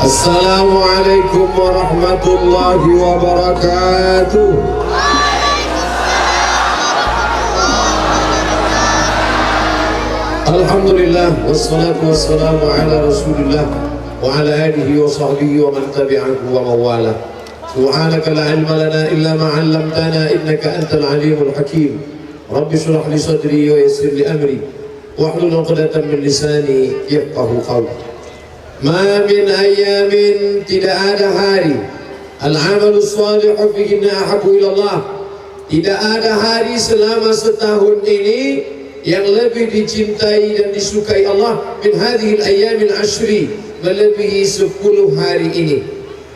Assalamualaikum warahmatullahi wabarakatuh. Alhamdulillah wassalatu wassalamu ala Rasulillah wa ala alihi wa sahbihi wa man tabi'ahu wa mawala. Subhanaka la ilma lana illa ma 'allamtana innaka antal alimul hakim. Rabbi shrah li sadri wa yassir li amri wahlul 'uqdatam min lisani yafqahu qawli. Ma min ayamin, tidak ada hari, al-amalu salihu fihinna ahabbu ilallah, tidak ada hari selama setahun ini yang lebih dicintai dan disukai Allah min hadhil ayyamil ashri, melebihi 10 hari ini.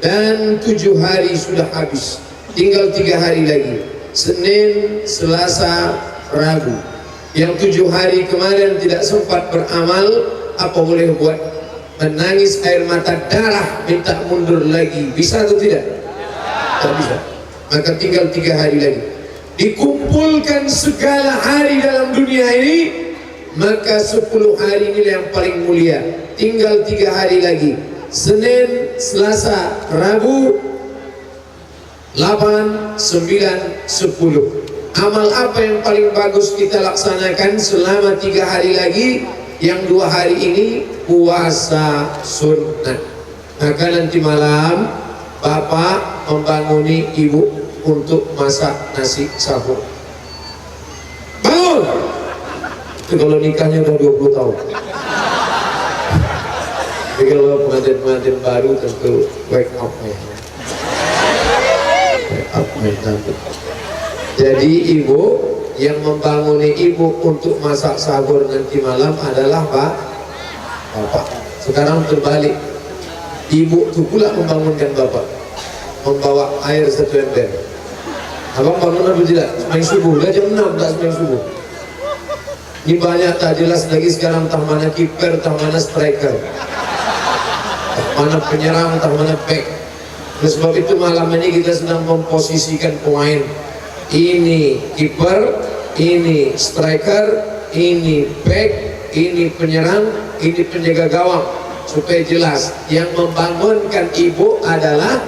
Dan 7 hari sudah habis, tinggal 3 hari lagi, Senin, Selasa, Rabu. Yang 7 hari kemarin tidak sempat beramal, apa boleh buat? Menangis air mata darah, minta mundur lagi, bisa atau tidak? Tak bisa. Maka tinggal 3 hari lagi. Dikumpulkan segala hari dalam dunia ini, maka 10 hari ini yang paling mulia. Tinggal 3 hari lagi, Senin, Selasa, Rabu, 8, 9, 10. Amal apa yang paling bagus kita laksanakan selama 3 hari lagi? Yang 2 hari ini puasa sunnah. Maka nanti malam bapak membanguni ibu untuk masak nasi sahur. Bangun! Itu kalau nikahnya udah 20 tahun. Jadi kalau pengantin-pengantin baru tentu wake up ya. Wake up ya. Jadi ibu yang membanguni ibu untuk masak sahur nanti malam adalah bapak. Sekarang terbalik, ibu itu pula membangunkan bapak, membawa air 1 ember. Abang bangun apa tidak? Sembahyang subuh, dah jam 6 tak sembahyang subuh. Ini banyak tak jelas lagi sekarang, entah mana kiper, entah mana striker, entah mana penyerang, entah mana back. Oleh sebab itu malam ini kita sedang memposisikan pemain. Ini kiper, ini striker, ini back, ini penyerang, ini penjaga gawang, supaya jelas yang membangunkan ibu adalah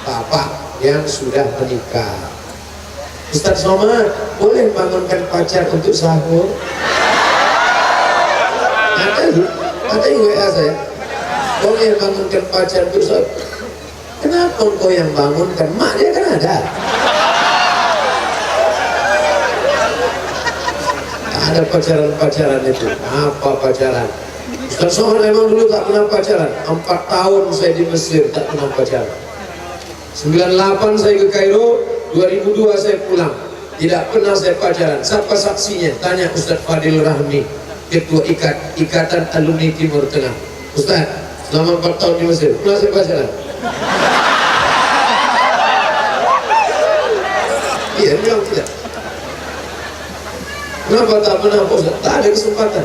bapak yang sudah menikah. Ustaz Somad, boleh bangunkan pacar untuk sahur? Ada WA saya, boleh bangunkan pacar untuk sahur. Kenapa engkau yang bangunkan? Mak dia kan ada. Ada pacaran-pacaran itu. Apa pacaran? Ustaz Somad memang dulu tak pernah pacaran. 4 tahun saya di Mesir tak pernah pacaran. 98 saya ke Kairo, 2002 saya pulang. Tidak pernah saya pacaran. Siapa saksinya? Tanya Ustaz Fadil Rahmi, Ketua Ikatan Alumni Timur Tengah. Ustaz, selama 4 tahun di Mesir, pernah saya pacaran? Iya, bilang tidak. Kenapa tak pernah Ustaz? Tak ada kesempatan.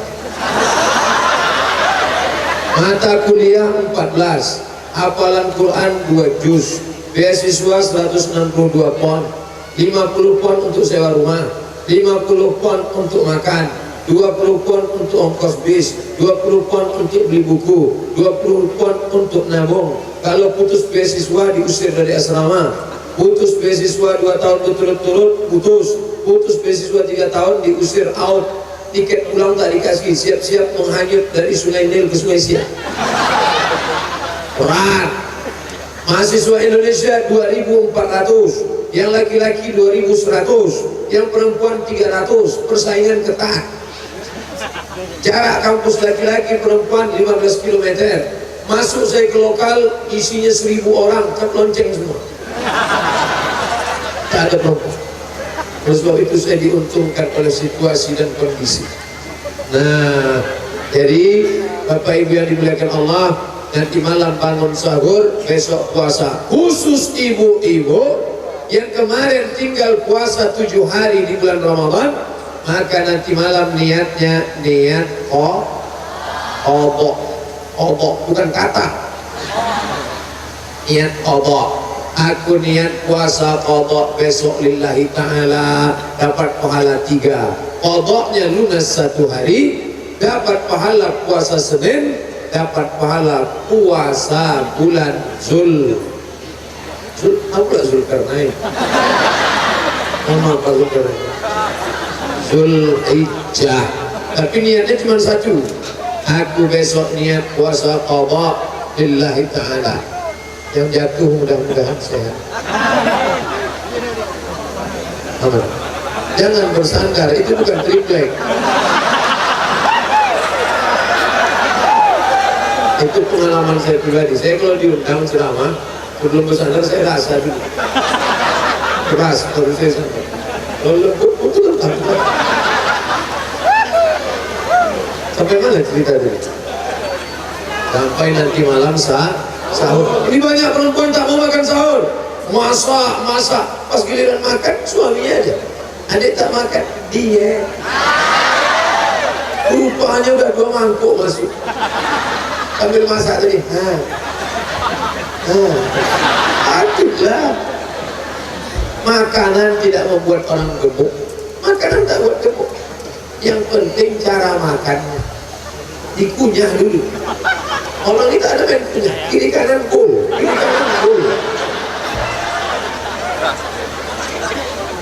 Mata kuliah 14, hafalan Quran 2 juz, beasiswa 162 pon, 50 pon untuk sewa rumah, 50 pon untuk makan, 20 pon untuk ongkos bis, 20 pon untuk beli buku, 20 pon untuk nabung. Kalau putus beasiswa diusir dari asrama, putus beasiswa 2 tahun berturut-turut putus beasiswa 3 tahun diusir out, tiket pulang tak dikasih, siap-siap menghanyut dari Sungai Nil ke Sungai Siak. Berat. Mahasiswa Indonesia 2.400, yang laki-laki 2.100, yang perempuan 300, persaingan ketat. Jarak kampus laki-laki perempuan 15 km. Masuk saya ke lokal, isinya 1.000 orang, kan lonceng semua. Tak ada perempuan. Oleh sebab itu saya diuntungkan oleh situasi dan kondisi. Nah, jadi Bapak Ibu yang dimuliakan Allah, nanti malam bangun sahur, besok puasa. Khusus ibu-ibu yang kemarin tinggal puasa 7 hari di bulan Ramadan, maka nanti malam niatnya niat qadha, bukan kata. Niat qadha. Aku niat puasa qadha besok lillahi ta'ala, dapat pahala 3. Qadhanya lunas 1 hari, dapat pahala puasa Senin, dapat pahala puasa bulan apa Zulkarnain? Nama apa Zulkarnain? Zulhijjah. Tapi niatnya cuma satu. Aku besok niat puasa qadha lillahi ta'ala. Yang jatuh mudah-mudahan sehat. Amin. Jangan bersandar, itu bukan triplek. Itu pengalaman saya pribadi. Saya kalau diundang ceramah sebelum bersandar saya rasa dulu keras baru saya sandar. Kalau lembut itu kan sampai mana cerita tadi? Sampai nanti malam sahur. Ini banyak perempuan tak mau makan sahur. Masak. Pas giliran makan suaminya aja. Adik tak makan, dia. Rupanya udah 2 mangkuk masuk. Ambil masak tadi. Aduhlah. Makanan tidak membuat orang gemuk. Makanan tak buat gemuk. Yang penting cara makannya. Dikunyah dulu. Orang kita ada main kunyah. Kiri kanan gol.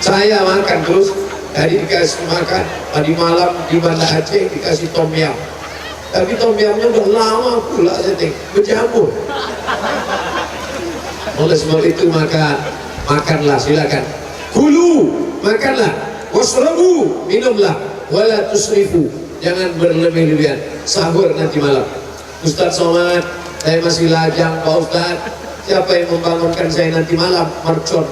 Saya makan terus. Tadi dikasih makan. Tadi malam di Banda Aceh dikasih tom yam. Tapi tom yamnya udah lama pula setting. Berjamur. Oleh sebab itu makanlah, silakan. Kulu, makanlah. Wasrabu, minumlah. Wala tusrifu, jangan berlebih-lebihan. Sahur nanti malam. Ustaz Somad, saya masih lajang Pak Ustaz. Siapa yang membangunkan saya nanti malam? Mercon.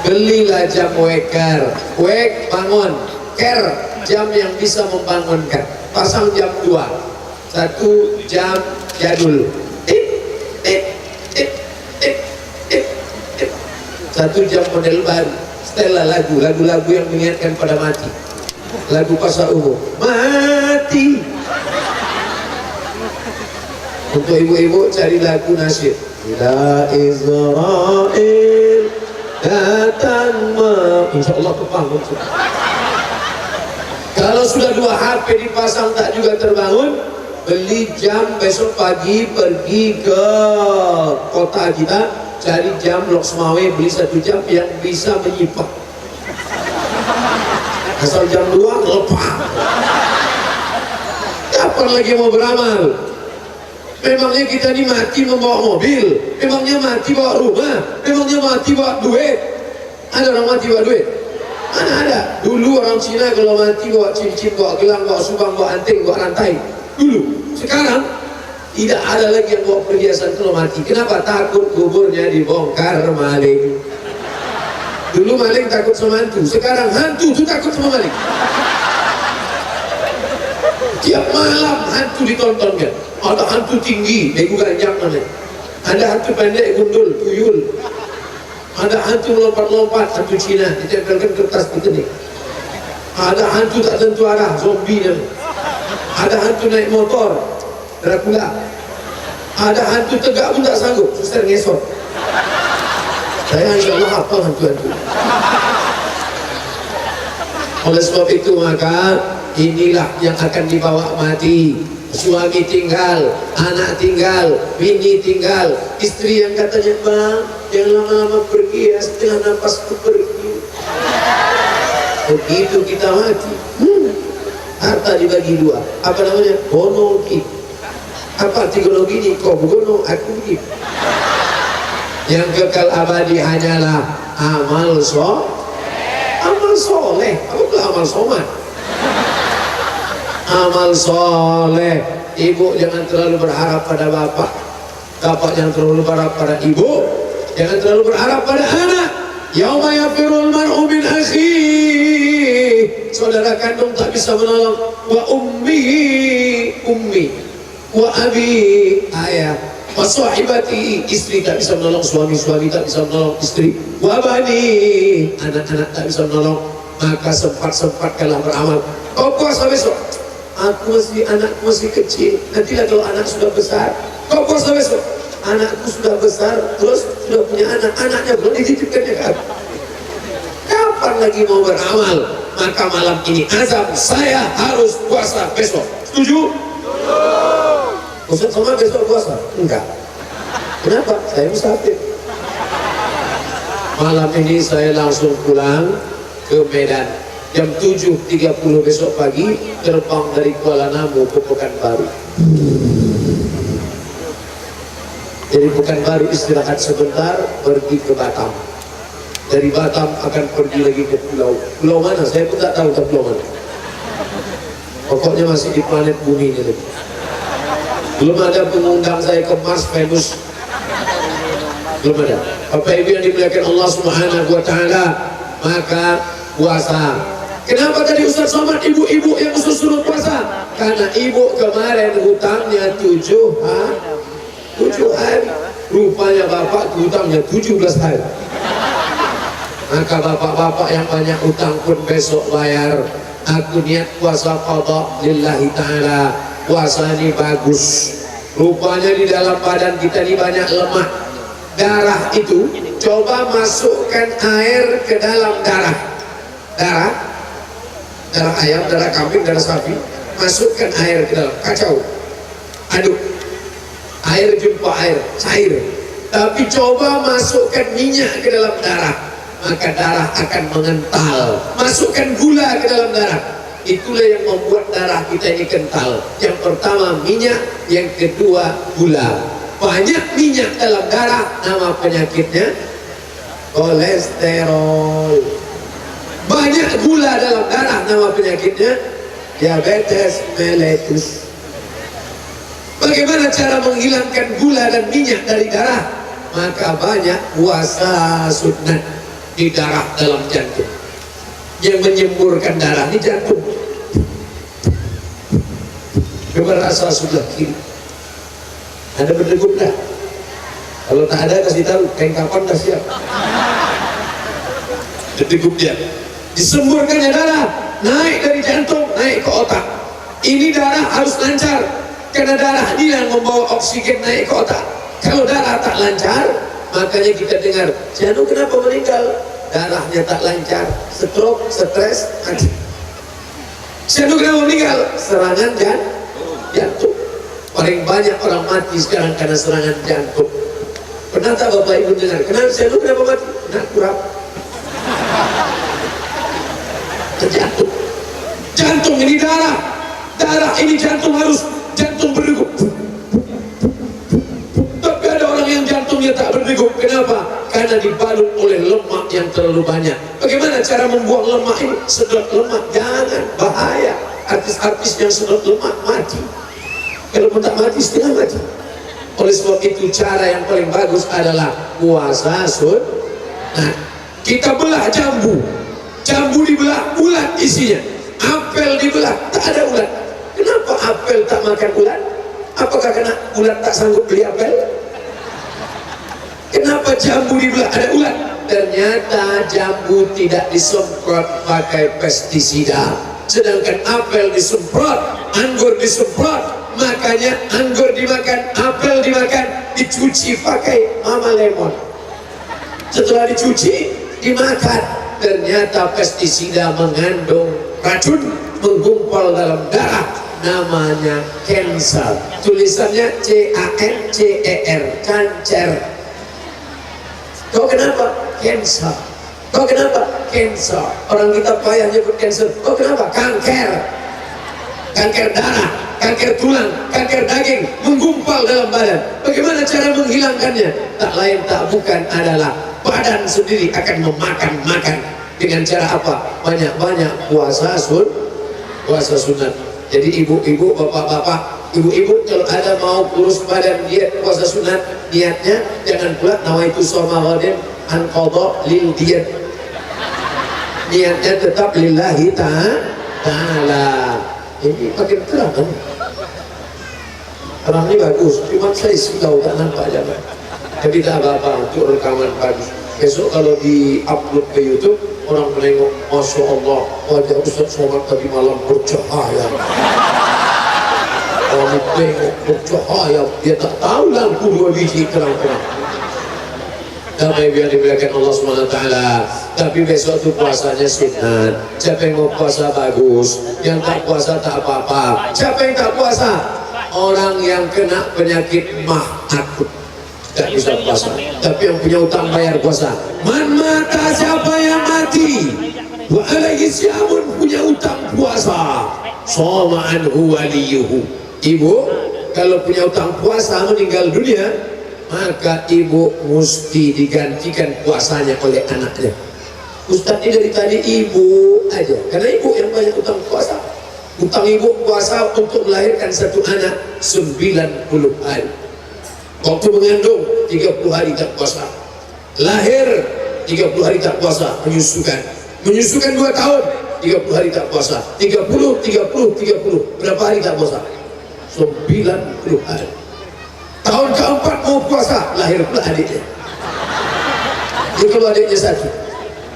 Belilah jam weker. Wek bangun. Ker, jam yang bisa membangunkan. Pasang jam 2. 1 jam jadul. Tip, tip, tip, tip, tip, tip. 1 jam model baru. Setelah lagu-lagu yang mengingatkan pada mati. Lagu pasar umum. Mati. Untuk ibu-ibu cari lagu nasyid. Ila Israel datang insya Allah kebangun. Kalau sudah 2 HP dipasang tak juga terbangun, beli jam besok pagi pergi ke kota kita, cari jam Loksmawe, beli 1 jam yang bisa menyipak. Asal jam 2 lepas. Kapan lagi mau beramal? Memangnya kita ini mati membawa mobil? Memangnya mati bawa rumah? Memangnya mati bawa duit? Ada orang mati bawa duit? Mana ada? Dulu orang Cina kalau mati bawa cincin, bawa gelang, bawa subang, bawa anting, bawa rantai. Dulu. Sekarang tidak ada lagi yang bawa perhiasan kalau mati. Kenapa? Takut kuburnya dibongkar maling. Dulu maling takut sama hantu. Sekarang hantu itu takut sama maling. Tiap malam hantu ditontonkan. Ada hantu tinggi, begu ganjang namanya. Ada hantu pendek, gundul, tuyul. Ada hantu melompat-lompat, hantu Cina, ditempelkan kertas di kening. Ada hantu tak tentu arah, zombie namanya. Ada hantu naik motor, Dracula. Ada hantu tegak pun tak sanggup, suster ngesot. Saya insya Allah hafal hantu-hantu. Oleh sebab itu maka inilah yang akan dibawa mati. Suami tinggal, anak tinggal, bini tinggal, istri yang katanya, bang, jangan lama-lama pergi ya, setelah napasku pergi. Begitu kita mati, harta dibagi 2. Apa namanya? Gonogi. Apa tikologi ini? Kau gono, aku begini. Yang kekal abadi hanyalah amal soleh. Apa pula amal somat? Amal soleh. Ibu jangan terlalu berharap pada bapak. Bapak jangan terlalu berharap pada ibu. Jangan terlalu berharap pada anak. Yauma yafirul mar'u min akhihi. Saudara kandung tak bisa menolong. Wa ummi. Wa abi, ayah. Wa sahibati, istri tak bisa menolong suami tak bisa menolong istri. Wa bani, anak-anak tak bisa menolong. Maka sempat-sempatkanlah beramal. Kau puasa besok. Anakku masih kecil. Nantilah kalau anak sudah besar. Kau puasa besok. Anakku sudah besar, terus sudah punya anak. Anaknya belum dititipkannya ke aku. Kapan lagi mau beramal? maka malam ini azam saya harus puasa besok. Setuju? Ustaz Somad besok puasa? Enggak. Kenapa? Saya musafir. Malam ini saya langsung pulang ke Medan. Jam 7.30 besok pagi terbang dari Kuala Namu ke Pekanbaru. Dari Pekanbaru istirahat sebentar, pergi ke Batam. Dari Batam akan pergi lagi ke pulau. Pulau mana? Saya pun tak tahu pulau mana. Pokoknya masih di planet bumi ini lagi. Belum ada pengundang saya ke Mars, Venus. Belum ada. Bapak Ibu yang dimuliakan Allah Subhanahu wa taala, maka puasa. Kenapa tadi Ustaz Somad ibu-ibu yang khusus suruh puasa? Karena ibu kemarin hutangnya 7 hari. Rupanya bapak hutangnya 17 hari. Maka bapak-bapak yang banyak hutang pun besok bayar. Aku niat puasa qadha lillahi ta'ala. Puasa ini bagus. Rupanya di dalam badan kita ini banyak lemak. Darah itu, coba masukkan air ke dalam darah. Darah ayam, darah kambing, darah sapi. Masukkan air ke dalam, kacau. Aduk. Air jumpa air, cair. Tapi coba masukkan minyak ke dalam darah, maka darah akan mengental. Masukkan gula ke dalam darah, itulah yang membuat darah kita ini kental. Yang pertama minyak, yang kedua gula. Banyak minyak dalam darah, nama penyakitnya kolesterol. Banyak gula dalam darah, nama penyakitnya diabetes mellitus. Bagaimana cara menghilangkan gula dan minyak dari darah? Maka banyak puasa sunat di darah dalam jantung. Yang menyemburkan darah di jantung. Coba rasa sebelah kiri. Ada berdegup dah? Kalau tak ada kasih tahu, kain kapan dah siap. Berdegup dia. Disemburkannya darah, naik dari jantung, naik ke otak. Ini darah harus lancar, karena darah ini yang membawa oksigen naik ke otak. Kalau darah tak lancar, makanya kita dengar, Janu kenapa meninggal? Darahnya tak lancar, stroke, stres, mati. Janu kenapa meninggal? Serangan jantung. Paling banyak orang mati sekarang karena serangan jantung. Pernah tak Bapak Ibu dengar? Kenapa mati? Kena kurap. Terjatuh. Jantung ini darah. Darah ini jantung harus jantung berdegup. Tapi ada orang yang jantungnya tak berdegup. Kenapa? Karena dibalut oleh lemak yang terlalu banyak. Bagaimana cara membuang lemak ini? Sedot lemak, jangan, bahaya. Artis-artis yang sedot lemak mati. Kalau pun tak mati, setengah mati. Oleh sebab itu cara yang paling bagus adalah puasa sunat. Nah, kita belah jambu. Jambu dibelah, ulat isinya. Apel dibelah, tak ada ulat. Kenapa apel tak makan ulat? Apakah karena ulat tak sanggup beli apel? Kenapa jambu dibelah, ada ulat? Ternyata jambu tidak disemprot pakai pestisida. Sedangkan apel disemprot, anggur disemprot. Makanya anggur dimakan, apel dimakan, dicuci pakai mama lemon. Setelah dicuci, dimakan. Ternyata pestisida mengandung racun, menggumpal dalam darah. Namanya cancer. Tulisannya C-A-N-C-E-R, kancer. Kau kenapa? Cancer. Kau kenapa? Cancer. Orang kita payah nyebut cancer. Kau kenapa? Kanker. Kanker darah, kanker tulang, kanker daging menggumpal dalam badan. Bagaimana cara menghilangkannya? Tak lain tak bukan adalah badan sendiri akan memakan dengan cara apa? Banyak-banyak puasa sunat. Jadi ibu-ibu, bapak-bapak, ibu-ibu kalau ada mau kurus badan diet puasa sunat, niatnya jangan pula nawaitu shoma ghadin an qadha lil diet. Niatnya tetap lillahi ta'ala. Ini makin terang kan? Terang ini bagus, cuma saya silau tak nampak aja Pak. Jadi tak apa-apa untuk rekaman bagus. Besok kalau di-upload ke YouTube, orang menengok, Masya Allah, wajah Ustaz Somad tadi malam bercahaya. Orang tengok bercahaya, dia tak tahu lampu 2 biji terang-terang. Bapak Ibu yang dimuliakan Allah SWT. Tapi besok tuh puasanya sunat. Siapa yang mau puasa bagus, yang tak puasa tak apa-apa. Siapa yang tak puasa? Orang yang kena penyakit mah akut tak bisa puasa, tapi yang punya utang bayar puasa. Man mata, siapa yang mati wa alaihi siyamun, punya utang puasa, soma anhu waliyuhu. Ibu kalau punya utang puasa meninggal dunia, maka ibu mesti digantikan puasanya oleh anaknya. Ustaz ini dari tadi ibu aja, karena ibu yang banyak utang puasa. Utang ibu puasa untuk melahirkan satu anak 90 hari. Waktu mengandung 30 hari tak puasa, lahir 30 hari tak puasa, menyusukan 2 tahun 30 hari tak puasa, 30 berapa hari tak puasa? 90 hari. Tahun keempat mau puasa, lahir pula adiknya. Jadi kalau adiknya satu,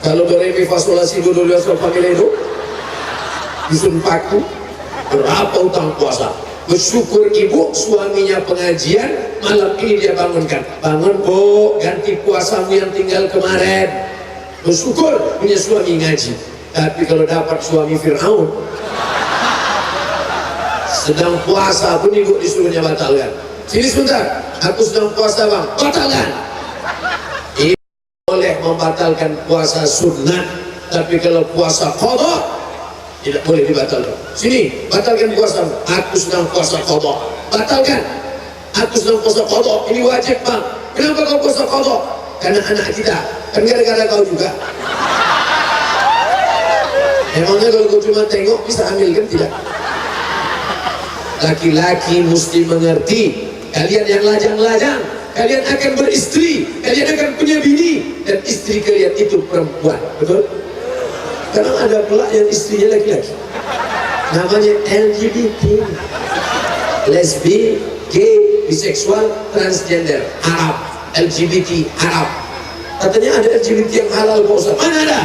kalau do re mi fa sol la si do do sol fa mi re do, disuruh paku, berapa utang puasa? Bersyukur ibu suaminya pengajian, malam ini dia bangunkan, bangun bu, ganti puasamu yang tinggal kemarin. Bersyukur punya suami ngaji. Tapi kalau dapat suami Fir'aun, sedang puasa pun ibu disuruhnya batalkan. Sini sebentar, aku sedang puasa bang, batalkan. Ibu boleh membatalkan puasa sunnah, tapi kalau puasa qadha tidak boleh dibatalkan. Sini, batalkan puasa. Aku sedang puasa qadha. Batalkan. Aku sedang puasa qadha. Ini wajib bang. Kenapa kau puasa qadha? Karena anak kita. Kan gara-gara kau juga. Emangnya kalau kau cuma tengok bisa ambil kan? Tidak. Laki-laki mesti mengerti. Kalian yang lajang-lajang, kalian akan beristri, kalian akan punya bini, dan istri kalian itu perempuan. Betul? Kadang ada pula yang istrinya laki-laki, namanya LGBT, lesbi, gay, biseksual, transgender, Arab, LGBT Arab. Katanya ada LGBT yang halal Pak Ustaz. Mana ada?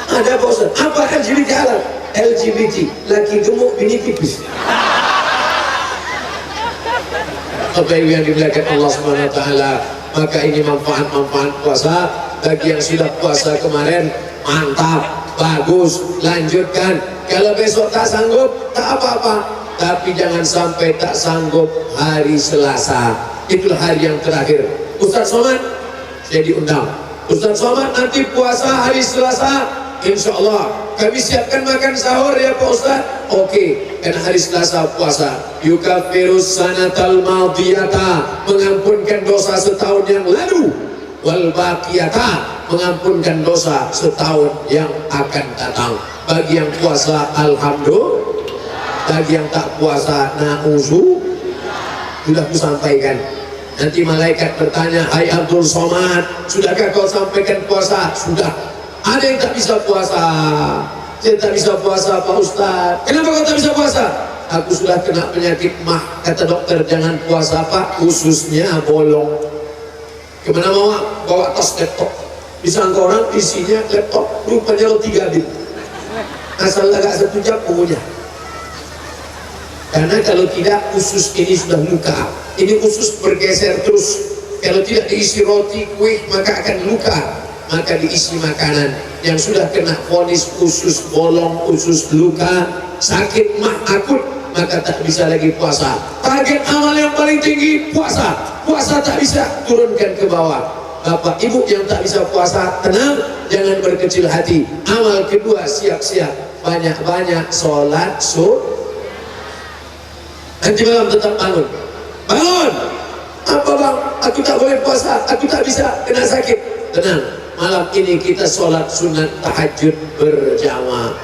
Ada Pak Ustaz. Apa LGBT halal? LGBT, laki gemuk, bini tipis. Apa yang dimuliakan Allah SWT, maka ini manfaat-manfaat puasa. Bagi yang sudah puasa kemarin, mantap, bagus, lanjutkan. Kalau besok tak sanggup, tak apa-apa. Tapi jangan sampai tak sanggup hari Selasa. Itulah hari yang terakhir. Ustaz Somad, saya diundang. Ustaz Somad nanti puasa hari Selasa. Insya Allah kami siapkan makan sahur ya Pak Ustaz. Oke, karena hari Selasa puasa. Yukafirus sanatal madiyata, mengampunkan dosa setahun yang lalu. Wal baqiyata, mengampunkan dosa setahun yang akan datang. Bagi yang puasa alhamdulillah, bagi yang tak puasa na'uzu. Sudah kusampaikan. Nanti malaikat bertanya, hai Abdul Somad, sudahkah kau sampaikan puasa? Sudah. Ada yang tak bisa puasa. Saya tak bisa puasa Pak Ustaz. Kenapa kau tak bisa puasa? Aku sudah kena penyakit mah. Kata dokter jangan puasa Pak, ususnya bolong. Kemana mau bawa tas laptop, disangka orang isinya laptop, rupanya roti gabit. Asal agak 1 jam umurnya. Karena kalau tidak usus ini sudah luka. Ini usus bergeser terus. Kalau tidak diisi roti, kue, maka akan luka. Maka diisi makanan. Yang sudah kena vonis usus bolong, usus luka, sakit mah akut, maka tak bisa lagi puasa. Target amal yang paling tinggi puasa. Puasa tak bisa, turunkan ke bawah. Bapak ibu yang tak bisa puasa, tenang, jangan berkecil hati. Amal kedua, siap-siap, banyak-banyak sholat nanti malam tetap bangun. Bangun! Apa bang? Aku tak boleh puasa, aku tak bisa, kena sakit. Tenang, malam ini kita sholat sunat tahajud berjamaah.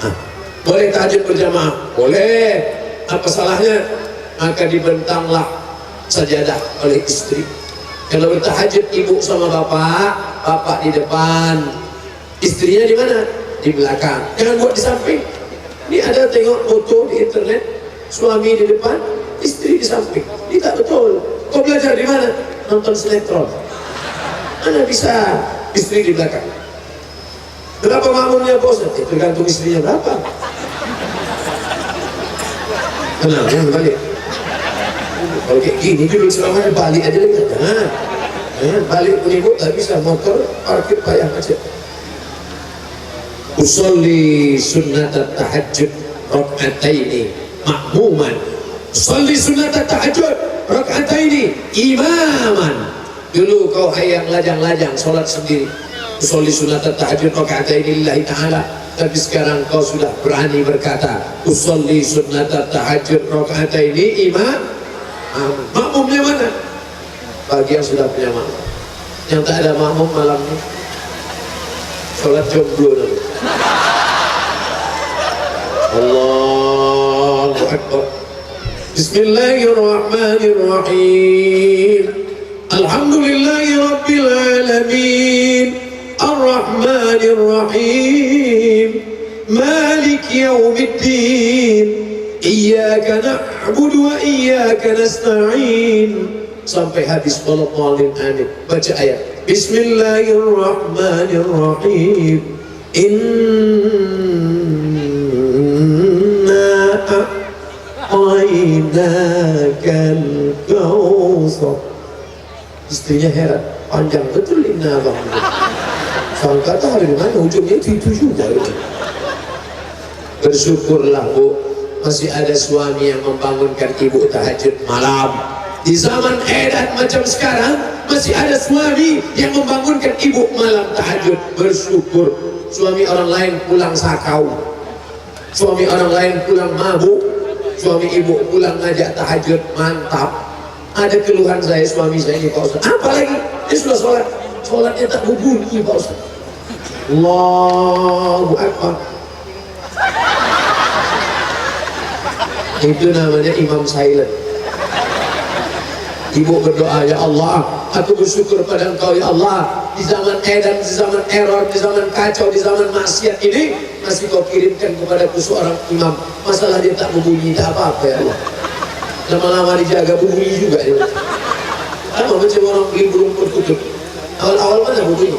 Boleh tahajud berjamaah? Boleh. Apa salahnya? Maka dibentanglah sajadah oleh istri. Kalau bertahajud ibu sama bapak, bapak di depan, istrinya di mana? Di belakang. Jangan buat di samping. Ini ada tengok foto di internet, suami di depan, istri di samping. Ini tak betul. Kau belajar di mana? Nonton sinetron. Mana bisa istri di belakang? Berapa makmumnya bos? Tergantung istrinya berapa. Kenal, jangan balik. Kalau kayak gini dulu selamanya balik aja lagi. Balik pun ibu tak bisa, motor parkir payah aja. Usolli sunnat tahajud rak'ataini makmuman. Usolli sunnat tahajud rak'ataini imaman. Dulu kau yang lajang-lajang sholat sendiri. Usolli sunnat tahajud rak'ataini lillahi ta'ala. Tapi sekarang kau sudah berani berkata usolli sunnat tahajud rak'ataini imam. Makmumnya mana? Bagi yang sudah punya makmum. Yang tak ada makmum malam ini sholat jomblo dulu. Allahu Akbar. Bismillahirrahmanirrahim. Alhamdulillahi Rabbil Alamin. Ar-Rahmanirrahim. Malik Yawmiddin. Iyyaka na'budu wa iyyaka nasta'in. Sampai habis. Wallahu amin. Baca ayat. Bismillahirrahmanirrahim. Inna a'tainakal kautsar. Istrinya heran, panjang betul inna bang. Sangka tak hari mana ujungnya itu juga. Bersyukurlah bu, masih ada suami yang membangunkan ibu tahajud malam. Di zaman edan macam sekarang masih ada suami yang membangunkan ibu malam tahajud. Bersyukur. Suami orang lain pulang sakau, suami orang lain pulang mabuk, suami ibu pulang ngajak tahajud. Mantap. Ada keluhan saya, suami saya ini Pak Ustaz, apa lagi? Dia sudah sholat, sholatnya tak berbunyi Pak Ustaz. Allahu Akbar. Itu namanya imam silent. Ibu berdoa, ya Allah, aku bersyukur pada Engkau ya Allah. Di zaman edan, di zaman error, di zaman kacau, di zaman maksiat ini masih Kau kirimkan kepadaku seorang imam. Masalah dia tak berbunyi, tak apa-apa ya Allah. Lama-lama dijaga berbunyi juga dia. Sama macam orang beli burung perkutut. Awal-awal mana berbunyi?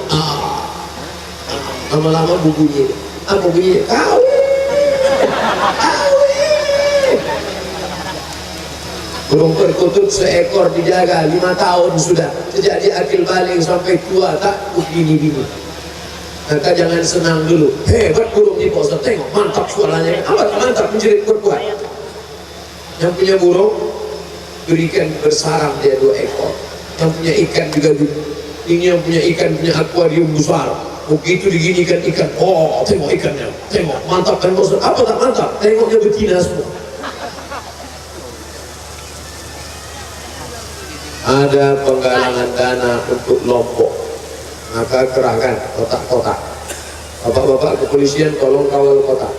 Lama-lama berbunyi. Apa bunyi? Kawin. Burung perkutut seekor dijaga 5 tahun sudah. Sejak dia akil balik sampai tua tak begini-begini. Maka jangan senang dulu. Hebat burung ini Pak Ustaz, tengok mantap suaranya. Apa tak mantap menjerit berkuat. Yang punya burung berikan bersarang dia 2 ekor. Yang punya ikan juga gitu. Ini yang punya ikan punya akuarium besar. Begitu diginikan ikan, oh tengok ikannya, tengok mantap kan Pak Ustaz. Apa tak mantap? Tengoknya betina semua. Ada penggalangan dana untuk Lombok, maka kerahkan kotak-kotak. Bapak-bapak kepolisian tolong kawal kotak.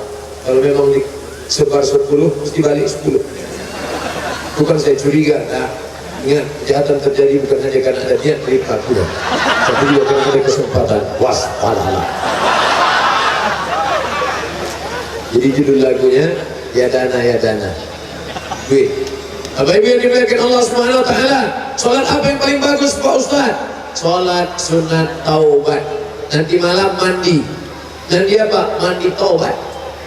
Kalau memang disebar 10 mesti balik 10. Bukan saya curiga, nah, ingat kejahatan terjadi bukan hanya karena ada niat melipat juga, tapi juga karena ada kesempatan. Waspadalah. Jadi judul lagunya ya dana ya dana. Duit. Bapak Ibu yang dimuliakan Allah Subhanahu wa taala, salat apa yang paling bagus Pak Ustaz? Salat sunat taubat. Nanti malam mandi. Nanti apa? Mandi taubat.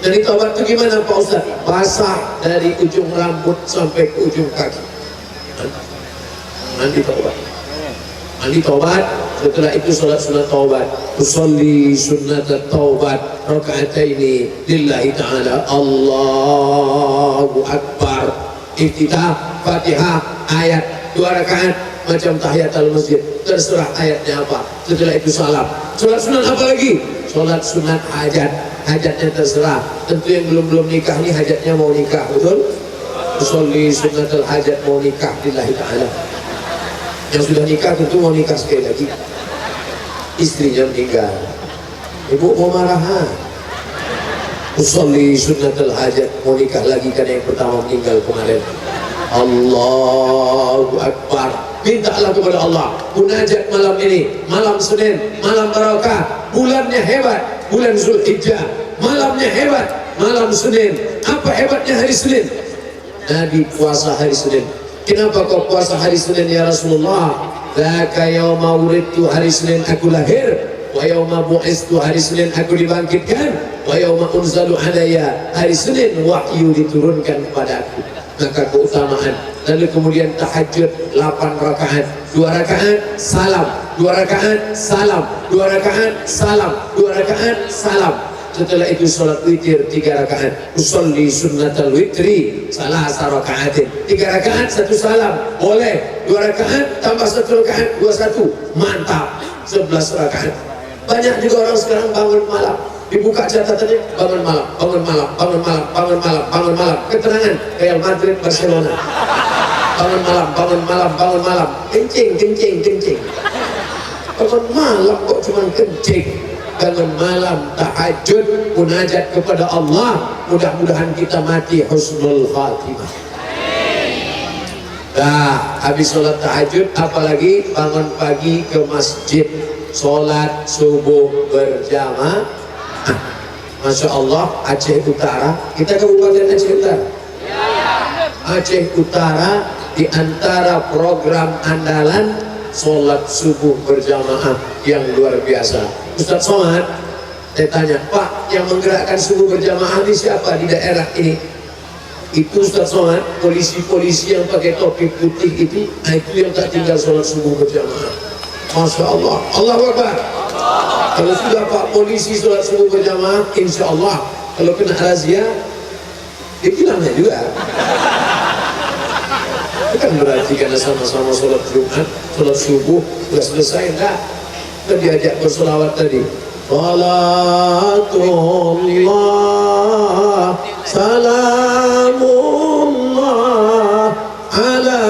Mandi taubat itu gimana Pak Ustaz? Basah dari ujung rambut sampai ke ujung kaki. Mandi taubat. Mandi taubat. Setelah itu salat sunat taubat. Usolli sunat taubat raka'ataini lillahi ta'ala. Allahu Akbar. Iftitah, Fatihah, ayat 2 rakaat macam tahiyatul masjid. Terserah ayatnya apa. Setelah itu salam. Salat sunat apa lagi? Salat sunat hajat. Hajatnya terserah. Tentu yang belum nikah nih hajatnya mau nikah, betul? Usolli sunnatul hajat mau nikah lillahi ta'ala. Yang sudah nikah tentu mau nikah sekali lagi. Istrinya meninggal. Ibu mau marah. Usolli sunnatul hajat mau nikah lagi karena yang pertama meninggal kemarin. Allahu Akbar. Mintalah kepada Allah munajat malam ini, malam Senin, malam barakah, bulannya hebat, bulan Zulhijjah, malamnya hebat, malam Senin. Apa hebatnya hari Senin? Nabi puasa hari Senin. Kenapa kau puasa hari Senin ya Rasulullah? Dzaka yauma wulidtu, hari Senin aku lahir. wa yauma bu'istu, hari Senin aku dibangkitkan, wa yauma unzalu alayya, hari Senin wahyu diturunkan kepadaku. Maka keutamaan. Lalu kemudian tahajud 8 rakaat, 2 rakaat salam, 2 rakaat salam, 2 rakaat salam, 2 rakaat salam. Setelah itu sholat witir 3 rakaat. Usolli sunnatal witri salasa rakaatin, 3 rakaat 1 salam, boleh. 2 rakaat tambah 1 rakaat 21, mantap, 11 rakaat. Banyak juga orang sekarang bangun malam, dibuka catatannya bangun malam, bangun malam, bangun malam, bangun malam, bangun malam, keterangan Real Madrid Barcelona. Bangun malam, bangun malam, bangun malam, kencing, kencing, kencing. Bangun malam kok cuma kencing. Bangun malam, tahajud, munajat kepada Allah. Mudah-mudahan kita mati husnul khatimah. Nah, habis sholat tahajud, apalagi bangun pagi ke masjid, sholat subuh berjamaah. Masya Allah, Aceh Utara, kita Kabupaten Aceh Utara. Aceh Utara di antara program andalan sholat subuh berjamaah yang luar biasa. Ustaz Somad, saya tanya, Pak, yang menggerakkan subuh berjamaah ini siapa di daerah ini? Itu Ustaz Somad, polisi-polisi yang pakai topi putih itu yang tak tinggal sholat subuh berjamaah. Masya Allah, Allahu Akbar. Kalau sudah Pak polisi sholat subuh berjamaah, insya Allah kalau kena razia, dia hilangnya juga. Bukan berarti karena sama-sama sholat Jumat, sholat subuh sudah selesai, enggak. Kita diajak bersolawat tadi. Salatullah salamullah ala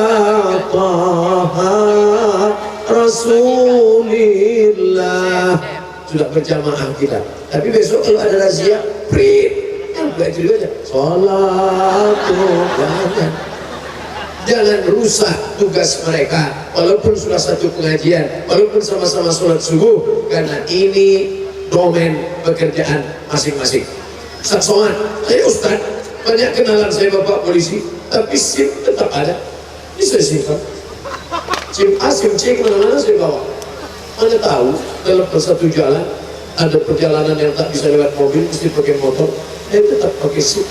taha rasulillah. Sudah berjamaah kita. Tapi besok kalau ada razia, prit, enggak itu juga aja. Salatullah. Jangan rusak tugas mereka, walaupun sudah satu pengajian, walaupun sama-sama sholat subuh, karena ini domain pekerjaan masing-masing. Ustaz Somad, saya Ustaz, banyak kenalan saya Bapak polisi, tapi SIM tetap ada. Ini saya simpan. SIM A, SIM C, kemana-mana saya bawa. Mana tahu, dalam satu jalan, ada perjalanan yang tak bisa lewat mobil, mesti pakai motor, saya tetap pakai SIM.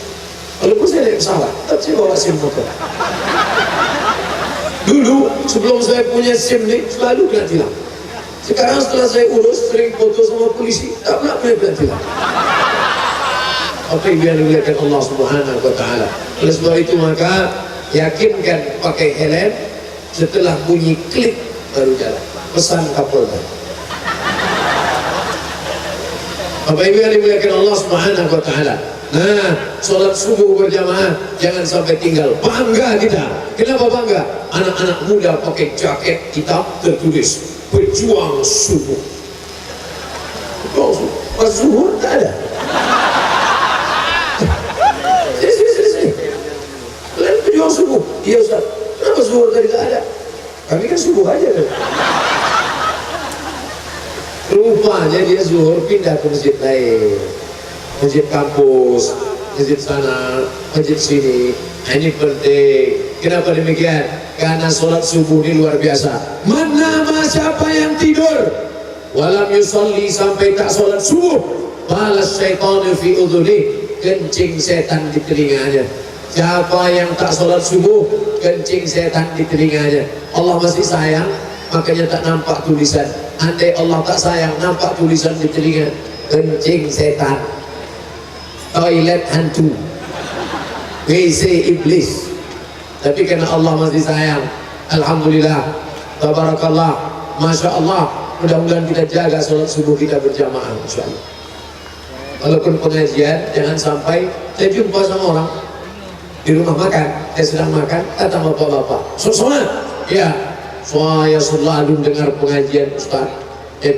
Walaupun saya naik pesawat, tetap saya bawa SIM motor. Dulu sebelum saya punya SIM nih selalu kena tilang. Sekarang setelah saya urus sering foto sama polisi, tak pernah punya tilang. Apa yang dimuliakan Allah Subhanahu wa Ta'ala. Oleh sebab itu maka yakinkan pakai helm, setelah bunyi klik baru jalan. Pesan Kapolda. Apa yang dimuliakan Allah Subhanahu wa Ta'ala. Nah, sholat subuh berjamaah jangan sampai tinggal. Bangga kita. Kenapa bangga? Anak-anak muda pakai jaket hitam tertulis pejuang subuh. Pejuang subuh. Pas zuhur tak ada. Sini. Kalian pejuang subuh. Iya Ustaz. Kenapa zuhur tadi tak ada? Kami kan subuh aja kan. Rupanya dia zuhur pindah ke masjid lain. Masjid kampus, masjid sana, masjid sini. Ini penting. Kenapa demikian? Karena sholat subuh ini luar biasa. Nama siapa yang tidur walam yusolli sampai tak sholat subuh, balas syaitanu fi udhuni, kencing setan di telinganya. Siapa yang tak sholat subuh, kencing setan di telinganya. Allah masih sayang, makanya tak nampak tulisan. Andai Allah tak sayang, nampak tulisan di telinga, kencing setan, toilet hantu, WC iblis. Tapi karena Allah masih sayang, alhamdulillah, tabarakallah, masya Allah, mudah-mudahan kita jaga sholat subuh kita berjamaah, insya Allah. Walaupun pengajian, jangan sampai saya jumpa sama orang di rumah makan, saya sedang makan, kata bapak-bapak, "Soalnya, ya, saya selalu dengar pengajian Ustaz,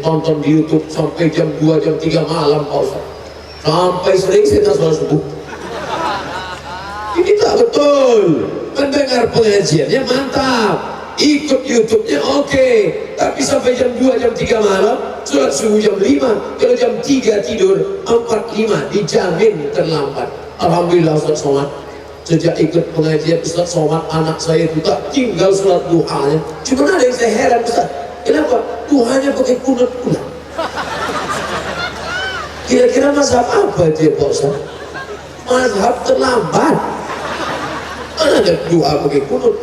tonton di YouTube sampai jam 2, jam 3 malam Pak Ustaz. Sampai sering saya tak sholat subuh." Ini tak betul. Mendengar pengajiannya mantap, ikut YouTube-nya oke, tapi sampai jam 2, jam 3 malam, sholat subuh jam 5, kalau jam 3 tidur, 4:05 dijamin terlambat. Alhamdulillah Ustaz Somad, sejak ikut pengajian Ustaz Somad, anak saya itu tak tinggal sholat duhanya. Cuma ada yang saya heran Ustaz, kenapa? Duhanya pakai kunut-kunut. Kira-kira mazhab apa dia Pak Ustaz? Mazhab terlambat. Mana ada doa pakai kunut?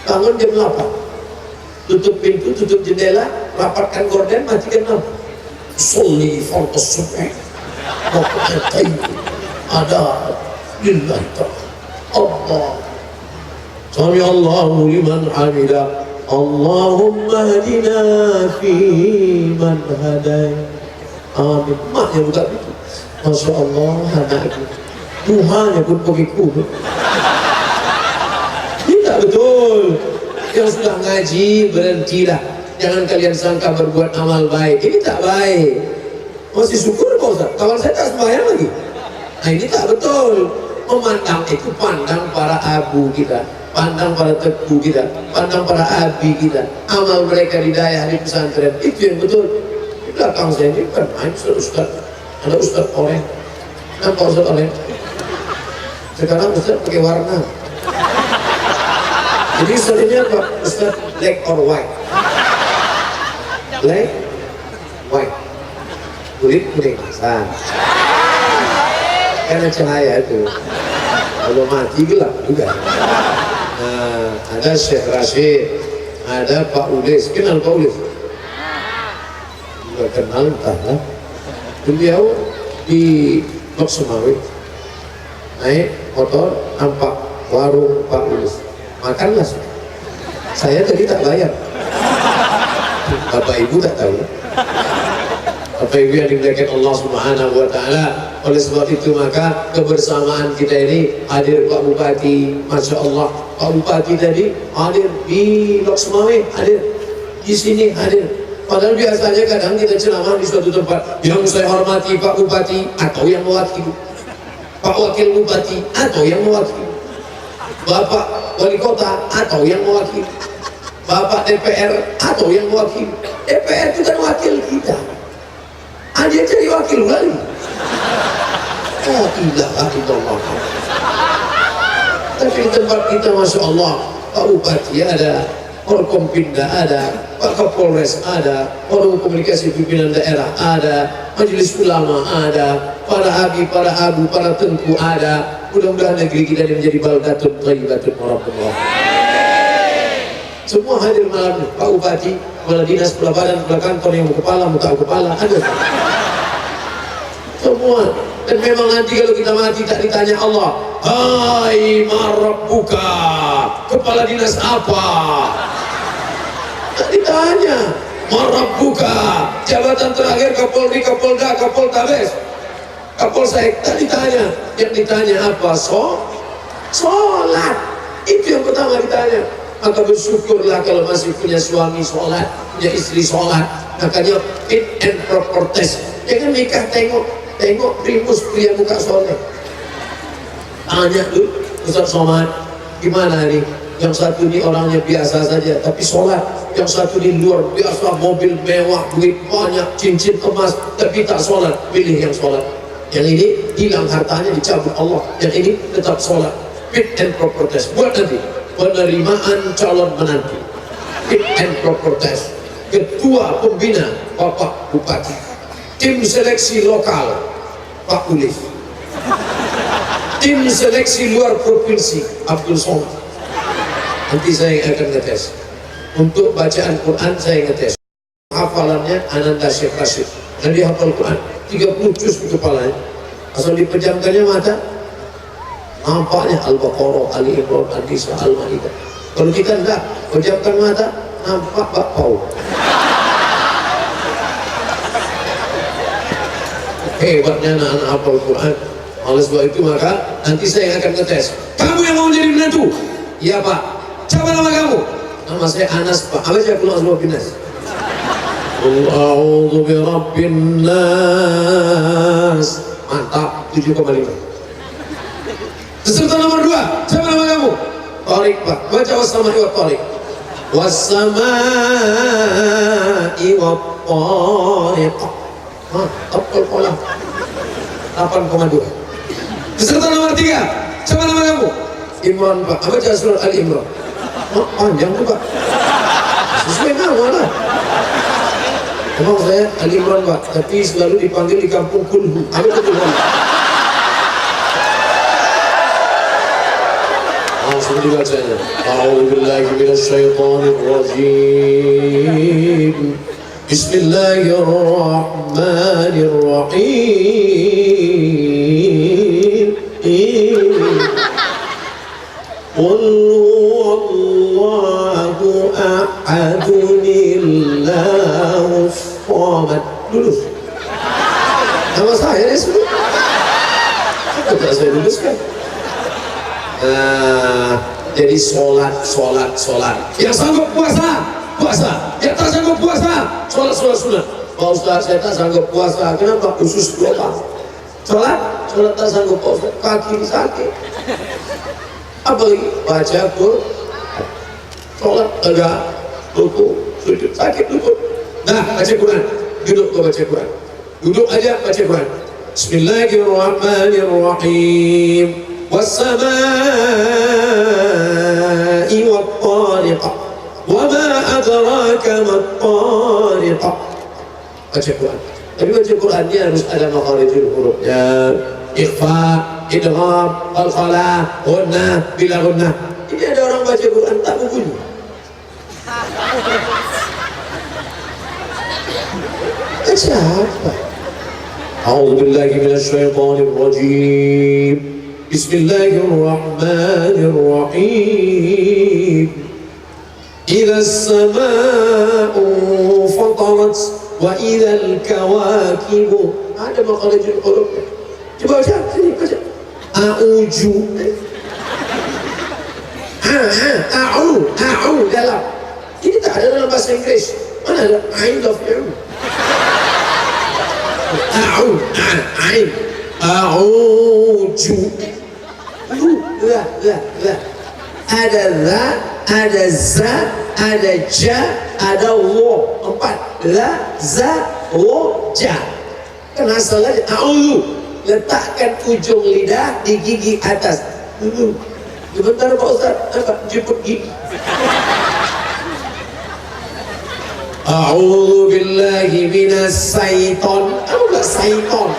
Bangun jam 8, tutup pintu, tutup jendela, rapatkan gorden, matikan lampu. Sholli fardhu subh waqtai ada lillahi ta'ala. Allah sami Allahu liman hamida. Allahumma hadina fi man hadai. Amin. Maknya bukan itu. Masya Allah, anakku Tuhannya pun pakai kunut. Ini tak betul. Yang sudah ngaji berhentilah. Jangan kalian sangka berbuat amal baik. Ini tak baik. Masih syukur Pak Ustaz, kawan saya tak sembahyang lagi. Nah ini tak betul. Memandang itu pandang para abu kita, pandang para teku kita, pandang para abi kita. Amal mereka di daya di pesantren itu yang betul. Di belakang saya ini kan main Ustaz. Ada Ustaz oranye. Nampak Ustaz oranye? Sekarang Ustaz pakai warna. Jadi Ustaz ini apa? Ustaz black or white? Black, white. Kulit kuning. Karena cahaya itu. Kalau mati gelap juga. Nah, ada Syekh Rashid, ada Pak Ulis. Kenal Pak Ulis? Enggak kenal entahlah. Beliau di Blok Semawi naik motor, nampak warung Pak Ulis, makanlah. Saya tadi tak bayar. Bapak Ibu tak tahu. Bapak Ibu yang dimuliakan Allah Subhanahu wa Ta'ala. Oleh sebab itu maka kebersamaan kita ini hadir Pak Bupati, Masya Allah. Pak Bupati tadi hadir di Blok Semawi, hadir di sini, hadir. Padahal biasanya kadang kita ceramah di suatu tempat yang saya hormati Pak Bupati atau yang mewakili, Pak Wakil Bupati atau yang mewakili, Bapak Wali Kota atau yang mewakili, Bapak DPR atau yang mewakili. DPR itu kan wakil kita. Dia jadi wakil lagi. La ilaha illallah. Tapi di tempat kita Masya Allah, Pak Bupati ada, Forkompinda ada, Pak Kapolres ada, Forum Komunikasi Pimpinan Daerah ada, Majelis Ulama ada, para abi, para abu, para tengku ada. Mudah-mudahan negeri kita ini menjadi baldatun thayyibatun warahmatullah. Semua hadir malam ini. Pak Bupati, kepala dinas, kepala badan, kepala kantor, yang kepala, muka kepala, ada semua. Dan memang nanti kalau kita mati tak ditanya Allah, hai marabbuka, kepala dinas apa? Tak ditanya. Marabbuka, jabatan terakhir Kapolri, Kapolda, Kapoltabes, Kapolsek, tak ditanya. Yang ditanya apa? Sholat. Itu yang pertama ditanya. Maka bersyukurlah kalau masih punya suami sholat, punya istri sholat. Makanya fit and proper test. Jangan nikah tengok primus pria muka soleh. Tanya tuh Ustaz Somad, gimana nih? Yang satu ini orangnya biasa saja tapi sholat, yang satu ini luar biasa, mobil mewah, duit banyak, cincin emas, tapi tak sholat. Pilih yang sholat. Yang ini hilang hartanya, dicabut Allah. Yang ini tetap sholat. Fit and proper test. Buat nanti penerimaan calon menantu, fit and proper test. Ketua pembina Bapak Bupati, tim seleksi lokal Pak Ulis, tim seleksi luar provinsi Abdul Somad. Nanti saya akan ngetes. Untuk bacaan Quran saya ngetes. Hafalannya Ananda Syekh Rashid. Dan dia hafal Quran 30 juz di kepalanya. Asal dipejamkannya mata, nampaknya Al-Baqarah, Ali Imran, An-Nisa, Al-Maidah. Kalau kita enggak pejamkan mata, nampak bakpao. Hebatnya anak-anak hafal Quran. Oleh sebab itu maka nanti saya akan ngetes. Kamu yang mau menjadi menantu? Iya Pak. Siapa nama kamu? Nama saya Anas Pak. Apa aja keluar semua binas. A'udzu birabbin nas. Mantap. 7,5. Peserta nomor 2. Siapa nama kamu? Tariq Pak. Baca wassama'i wa tariq. Wassama'i wa tariq. Mantap kolam. 8,2. Peserta nomor 3. Siapa nama kamu? Imran Pak. Apa baca surat Al-Imran? Panjang tuh Pak. Sesuai nama lah. Memang saya Ali Imran Pak, tapi selalu dipanggil di kampung Kulhu. Apa itu Kulhu? Langsung dibacanya. A'udzubillahi minasyaitonir rajim. Bismillahirrahmanirrahim. Qul huwallahu ahadun Allahu samad. Dulu. Nama saya ni semua. Apa tak saya tuliskan? Jadi solat. Yang sanggup puasa. Yang tak sanggup puasa, solat sunat. Pak Ustaz, saya tak sanggup puasa. Kenapa? Khusus doa. Solat tak sanggup Pak Ustaz. Kaki sakit. Apa lagi? Baca Quran. Solat agak ruku, sujud, sakit lutut. Nah, baca Quran. Duduk kau baca Quran. Duduk aja baca Quran. Bismillahirrahmanirrahim. Was-samaa'i wat-tariqah. Wa ma adraka mat-tariqah. Baca Quran. Tapi baca Quran dia harus ada makharijul hurufnya. Ikhfa, idgham, qalqalah, ghunnah, bila ghunnah. Ini ada orang baca Quran tak berbunyi. Baca apa? A'udzubillahi minasyaitonir rajim. Bismillahirrahmanirrahim. Idza as-samaa'u fatarat wa idza al-kawakibu. Ada makharijul huruf. Coba baca, sini baca. A'uju. A'u dalam. Ini tak ada dalam bahasa Inggeris. Mana ada? I love you. Ain. A'uju. La. Ada la, ada za, ada ja, ada wo. 4. La, za, wo, ja. Kan asal aja. A'udhu. Letakkan ujung lidah di gigi atas. Sebentar Pak Ustaz, apa? Jemput gigi. A'udhu billahi minas syaitan. Apa enggak syaitan?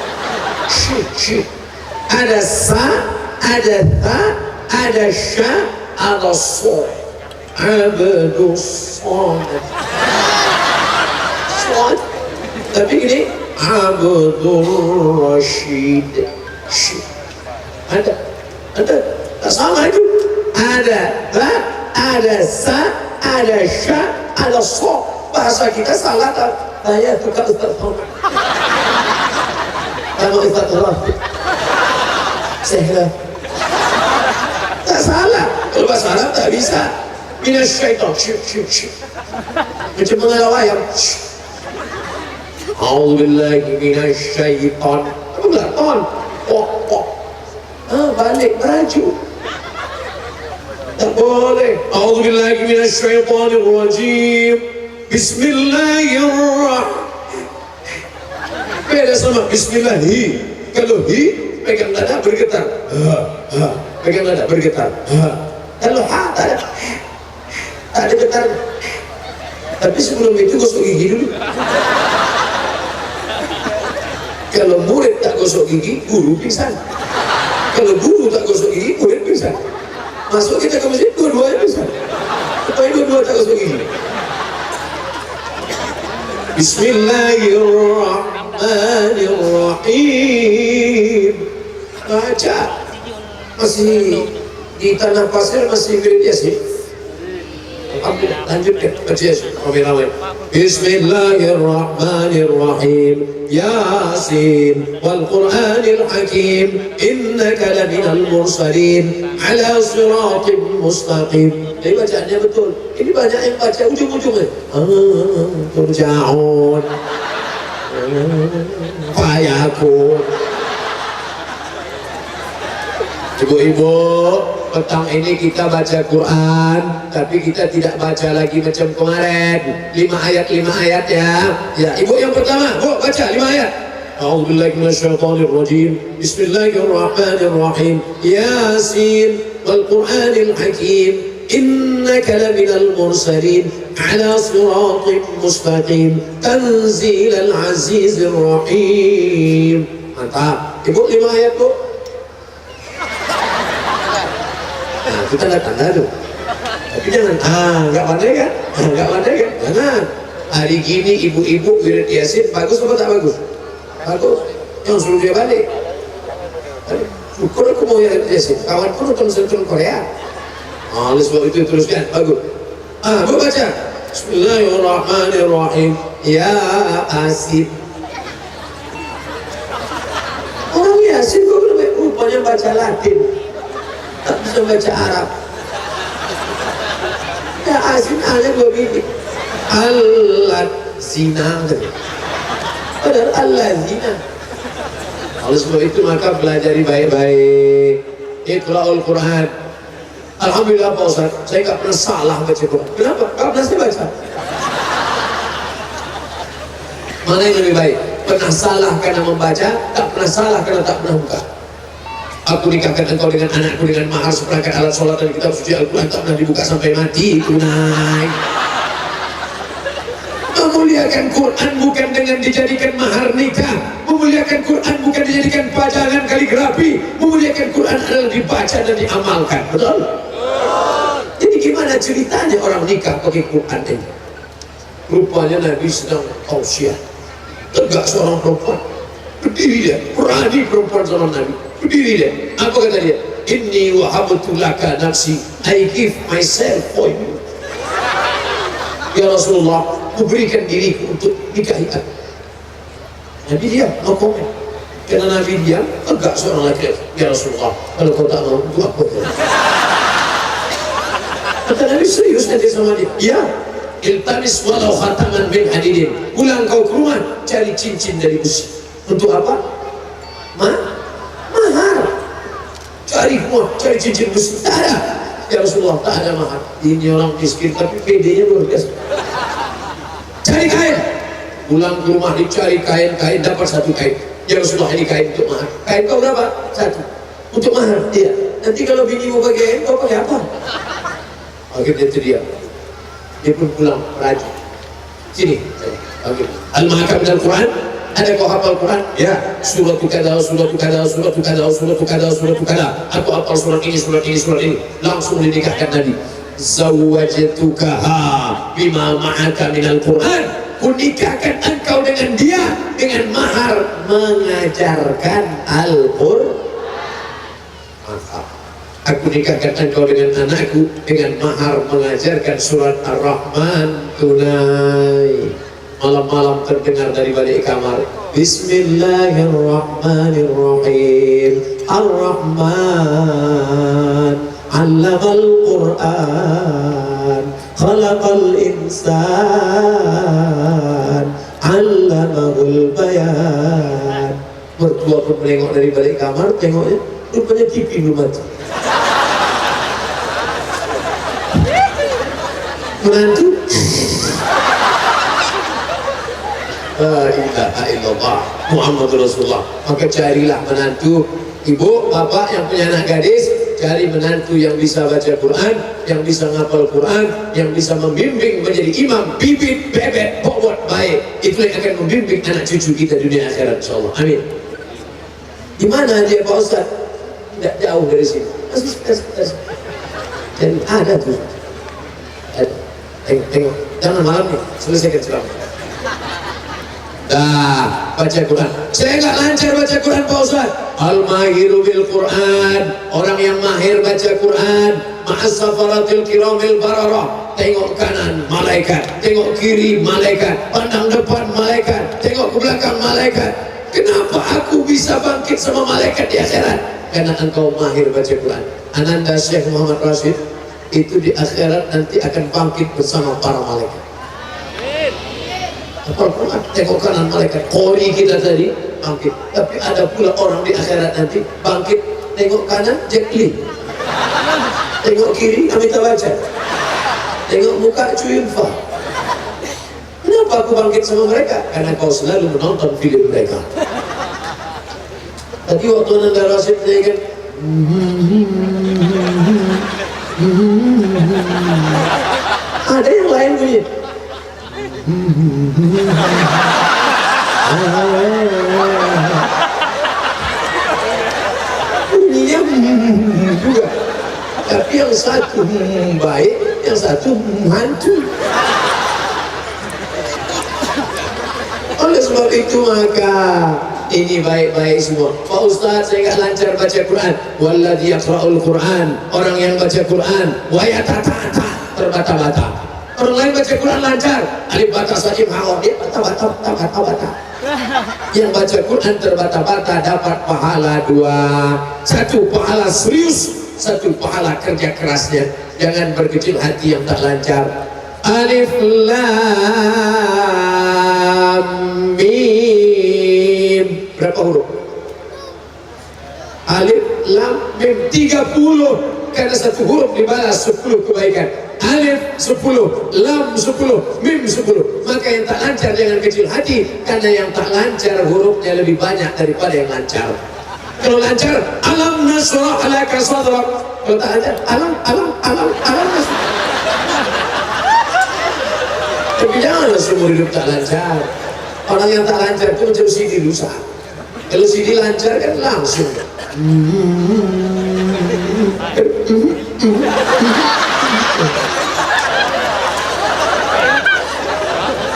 Syik. Ada sa, ada ta, ada sya, ada so. Abdus somad. Somad. Tapi gini, Abdul Rashid. Ada. Tak sama itu. Ada ba, ada sa, ada sya, ada so. Bahasa kita salah tak? Saya tukar Ustaz Somad. Nama Ustaz Rafiq. Sehla. Tak salah. Kalau bahasa Arab tak bisa. Minas syaitan. Macam mengalau ayam. A'udzubillahi minas syaitan. Apa pula? Ton. Pok. Balik baju. Tak boleh. A'udzubillahi minas syaitanir rajim. Bismillahirrahmanirrahim. Beda sama Bismillahi. Kalau hi, pegang dada bergetar. Pegang dada bergetar. Kalau ha, tak ada getar. Tapi sebelum itu gosok gigi dulu. Kalau murid tak gosok gigi, guru pingsan. Kalau guru tak gosok gigi, murid pingsan. Masuk kita ke masjid, dua-duanya pingsan. Supaya dua-dua tak gosok gigi. Bismillahirrahmanirrahim. Baca. Masih di tanah pasir, masih grade Yasin. Alhamdulillah, lanjutkan baca Yasin. Bismillahirrahmanirrahim. Yasin wal Qur'anil Hakim. Innaka laminal mursalin ala siratim mustaqim. Jadi bacaannya betul. Ini banyak yang baca ujung-ujungnya. Turja'un. Fayakun. Ibu-ibu, petang ini kita baca Quran, tapi kita tidak baca lagi macam kemarin. 5 ayat ya. Ya, ibu yang pertama, bu baca 5 ayat. A'udzubillahi minasyaitonir rajim. Bismillahirrahmanirrahim. Yasin wal Qur'anil Hakim. innaka laminal mursalin ala siratim mustaqim tanzilal azizir rahim. Mantap. Ibu 5 ayat Bu. Nah, kita nggak tanda tuh. Tapi jangan, nggak pandai kan? Nggak pandai kan? Jangan. Hari gini ibu-ibu wirid Yasin bagus apa tak bagus? Bagus. Yang suruh dia balik. Syukur aku mau wirid Yasin. Kawan pun nonton sinetron Korea. Oleh sebab itu teruskan. Bagus. Bu baca. Bismillahirrahmanirrahim. Ya Asin. Orang Yasin kok rupanya baca Latin. Tak bisa baca Arab. Ya Asin hanya 2 biji. Alat zina. Padahal Allah zina. Oleh sebab itu maka pelajari baik-baik. Iqra'ul Quran. Alhamdulillah Pak Ustaz, saya nggak pernah salah baca Quran. Kenapa? Nggak pernah saya baca. Mana yang lebih baik? Pernah salah karena membaca, tak pernah salah karena tak pernah buka. Aku nikahkan engkau dengan anakku dengan mahar seperangkat alat sholat dan kitab suci Al-Quran, tak pernah dibuka sampai mati. Tunai. Memuliakan Quran bukan dengan dijadikan mahar nikah. Memuliakan Quran bukan dijadikan pajangan kaligrafi. Memuliakan Quran adalah dibaca dan diamalkan. Betul? Jadi gimana ceritanya orang nikah pakai Quran ini? Rupanya Nabi sedang tausiah. Tegak seorang perempuan, berdiri dia, berani perempuan sama Nabi, berdiri dia. Apa kata dia? Inni wahabtu laka nafsi, I give myself for you. Ya Rasulullah, kuberikan diriku untuk nikahi aku. Nabi diam, no comment. Karena Nabi diam, tegak seorang laki. Ya Rasulullah, kalau kau tak mau, untuk apa? Kata Nabi serius nanti sama dia. Ya. Iltamis walau khataman min hadidin. Pulang kau ke rumah, cari cincin dari besi. Untuk apa? Mahar. Cari semua, cari cincin besi. Tak ada. Ya Rasulullah, tak ada mahar. Ini orang miskin, tapi PD-nya luar biasa. Cari kain. Pulang ke rumah, dicari kain, dapat 1 kain. Ya Rasulullah, ini kain untuk mahar. Kain kau berapa? 1. Untuk mahar? Iya. Nanti kalau bini mau pakai kain, kau pakai apa? Akhirnya itu dia. Dia pun pulang rajin. Sini. Al-Mahakam dan Al-Quran. Ada kau hafal Quran? Ya. Surat kada, surat kada, surat kada, surat kada, surat kada. Aku hafal surat ini, surat ini, surat ini. Langsung dinikahkan Nabi. Zawwajtukaha bima ma'aka minal Quran. Kunikahkan engkau dengan dia dengan mahar mengajarkan Al-Quran. Aku nikahkan engkau dengan anakku dengan mahar mengajarkan surat Ar-Rahman tunai. Malam-malam terdengar dari balik kamar, Bismillahirrahmanirrahim. Ar-Rahman 'allamal Qur'an, khalaqal insan, 'allamahul bayan. Mertua pun menengok dari balik kamar, tengoknya rupanya TV belum mati. Menantu La ilaha illallah Muhammadur Rasulullah. Maka carilah menantu. Ibu, bapak yang punya anak gadis, cari menantu yang bisa baca Quran, yang bisa ngapal Quran, yang bisa membimbing menjadi imam, bibit, bebek, bobot baik. Itu yang akan membimbing anak cucu kita dunia akhirat, insyaallah. Amin. Di mana dia Pak Ustaz? Tidak jauh dari sini. Dan ada tuh. Tengok, jangan malam nih, selesaikan ceramah. Dah, baca Quran. Saya nggak lancar baca Quran Pak Ustaz. Al-mahiru bil Quran. Orang yang mahir baca Quran. Ma'as-safaratil kiramil bararah. Tengok kanan, malaikat. Tengok kiri, malaikat. Pandang depan, malaikat. Tengok ke belakang, malaikat. Kenapa aku bisa bangkit sama malaikat di akhirat? Karena engkau mahir baca Quran. Ananda Syekh Muhammad Rashid itu di akhirat nanti akan bangkit bersama para malaikat. Al-Quran, tengok kanan malaikat, qori kita tadi bangkit. Tapi ada pula orang di akhirat nanti bangkit, tengok kanan Jet Li, tengok kiri Amitabh Bachchan, tengok muka Chu Yun-fat. Kenapa aku bangkit sama mereka? Karena kau selalu menonton film mereka. Tadi waktu Ananda Rashid kan juga. Tapi yang satu baik, yang satu hantu. Oleh sebab itu maka ini baik-baik semua. Pak Ustaz, saya nggak lancar baca Quran. Walladzi yaqra'ul Quran, orang yang baca Quran wa yatata'ata, terbata-bata. Orang lain baca Quran lancar, alif bata sajim hawa, dia bata-bata. Yang baca Quran terbata-bata dapat pahala dua. Satu, pahala serius. Satu, pahala kerja kerasnya. Jangan berkecil hati yang tak lancar. Alif lam mim. Berapa huruf? Alif lam mim 30. Karena satu huruf dibalas 10 kebaikan. Alif 10, lam 10, mim 10. Maka yang tak lancar jangan kecil hati, karena yang tak lancar hurufnya lebih banyak daripada yang lancar. Kalau lancar, alam nasrah laka sadrak. Kalau tak lancar, alam nasrah. Tapi janganlah seumur hidup tak lancar. Orang yang tak lancar itu macam CD rusak. Kalau CD lancar kan langsung.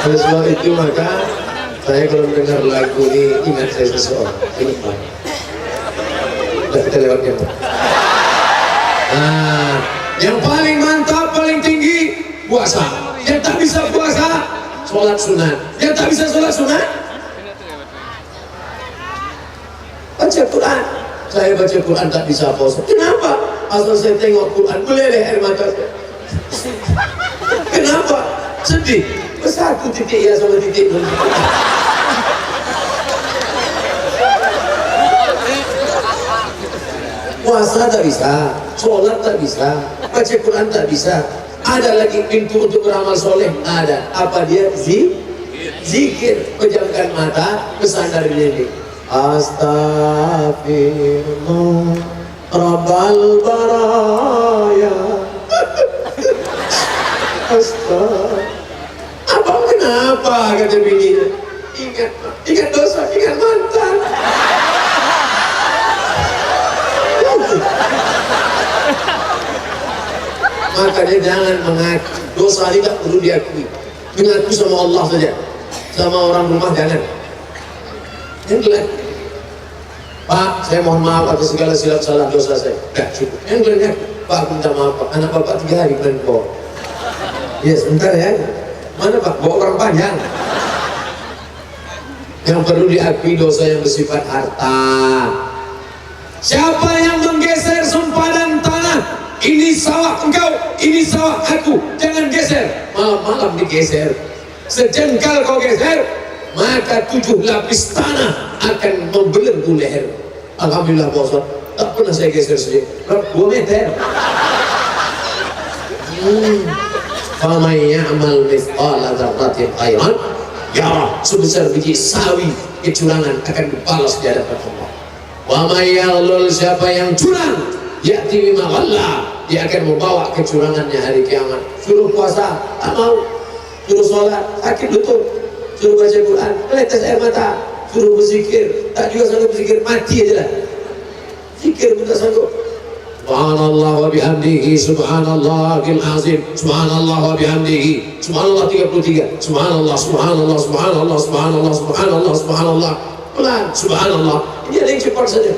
Oleh sebab itu maka saya kalau mendengar lagu ini ingat saya seseorang. Ini Pak. Udah kita lewat yang yang paling mantap, paling tinggi puasa. Yang tak bisa puasa, sholat sunat. Yang tak bisa sholat sunat, baca Quran. Saya baca Quran tak bisa puasa. Kenapa? Asal saya tengok Quran meleleh air mata saya. Kenapa? Sedih. Satu titik ya sama titik belum. Puasa tak bisa, sholat tak bisa, baca Quran tak bisa. Ada lagi pintu untuk beramal soleh? Ada. Apa dia? Zikir. Pejamkan mata, bersandar diri. Astagfirullah Rabbal baraya. Astagfirullah. Abang kenapa? Kata bininya. Ingat dosa, ingat mantan. Makanya jangan mengaku. Dosa tidak perlu diakui. Mengaku sama Allah saja. Sama orang rumah jangan. Yang gelap. Pak, saya mohon maaf atas segala silap salah dosa saya. Tidak cukup. Yang gelap. Pak, aku minta maaf. Pak. Anak bapak 3 hari bulan kau. Ya sebentar ya. Mana Pak? Bawa orang panjang. Yang perlu diakui dosa yang bersifat harta. Siapa yang menggeser sempadan tanah, ini sawah engkau, ini sawah aku, jangan geser. Malam-malam digeser. Sejengkal kau geser, maka 7 lapis tanah akan membelenggu leher. Alhamdulillah Pak Ustaz, tak pernah saya geser saja. 2 meter. Faman ya'mal mithqala dzarratin khairan yarah. Sebesar biji sawi kecurangan akan dibalas di hadapan Allah. Wa may yaghlul, siapa yang curang, ya'ti bima ghalla, dia akan membawa kecurangannya hari kiamat. Suruh puasa, tak mau. Suruh sholat, sakit lutut. Suruh baca Quran, tetes air mata. Suruh berzikir, tak juga sanggup berzikir, mati aja lah. Zikir pun tak sanggup. Subhanallah wa bihamdihi, subhanallahil azim, subhanallah wa bihamdihi, subhanallah 33, subhanallah, subhanallah, subhanallah, subhanallah, subhanallah, subhanallah. Pelan, subhanallah. Ini ada yang cepat saja.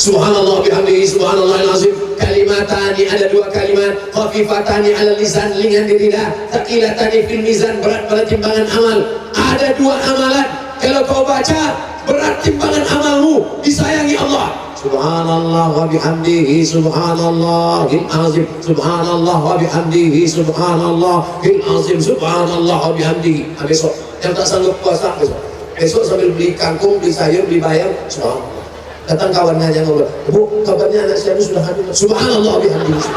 Subhanallah bihamdihi, subhanallahil azim. Kalimatani, ada 2 kalimat. Khafifatani ala lisan, ringan di lidah. Thaqilatani fil mizan, berat pada timbangan amal. Ada 2 amalan, kalau kau baca berat timbangan amalmu, disayangi Allah. Subhanallah wa bihamdihi, subhanallahil azim, subhanallah wa bihamdihi, subhanallahil azim, subhanallah wa bihamdihi. Besok yang tak sanggup puasa, besok sambil beli kangkung, beli sayur, beli bayam, subhanallah. Datang kawannya yang ngobrol, Bu, kabarnya anak saya sudah hamil. Subhanallah bihamdihi.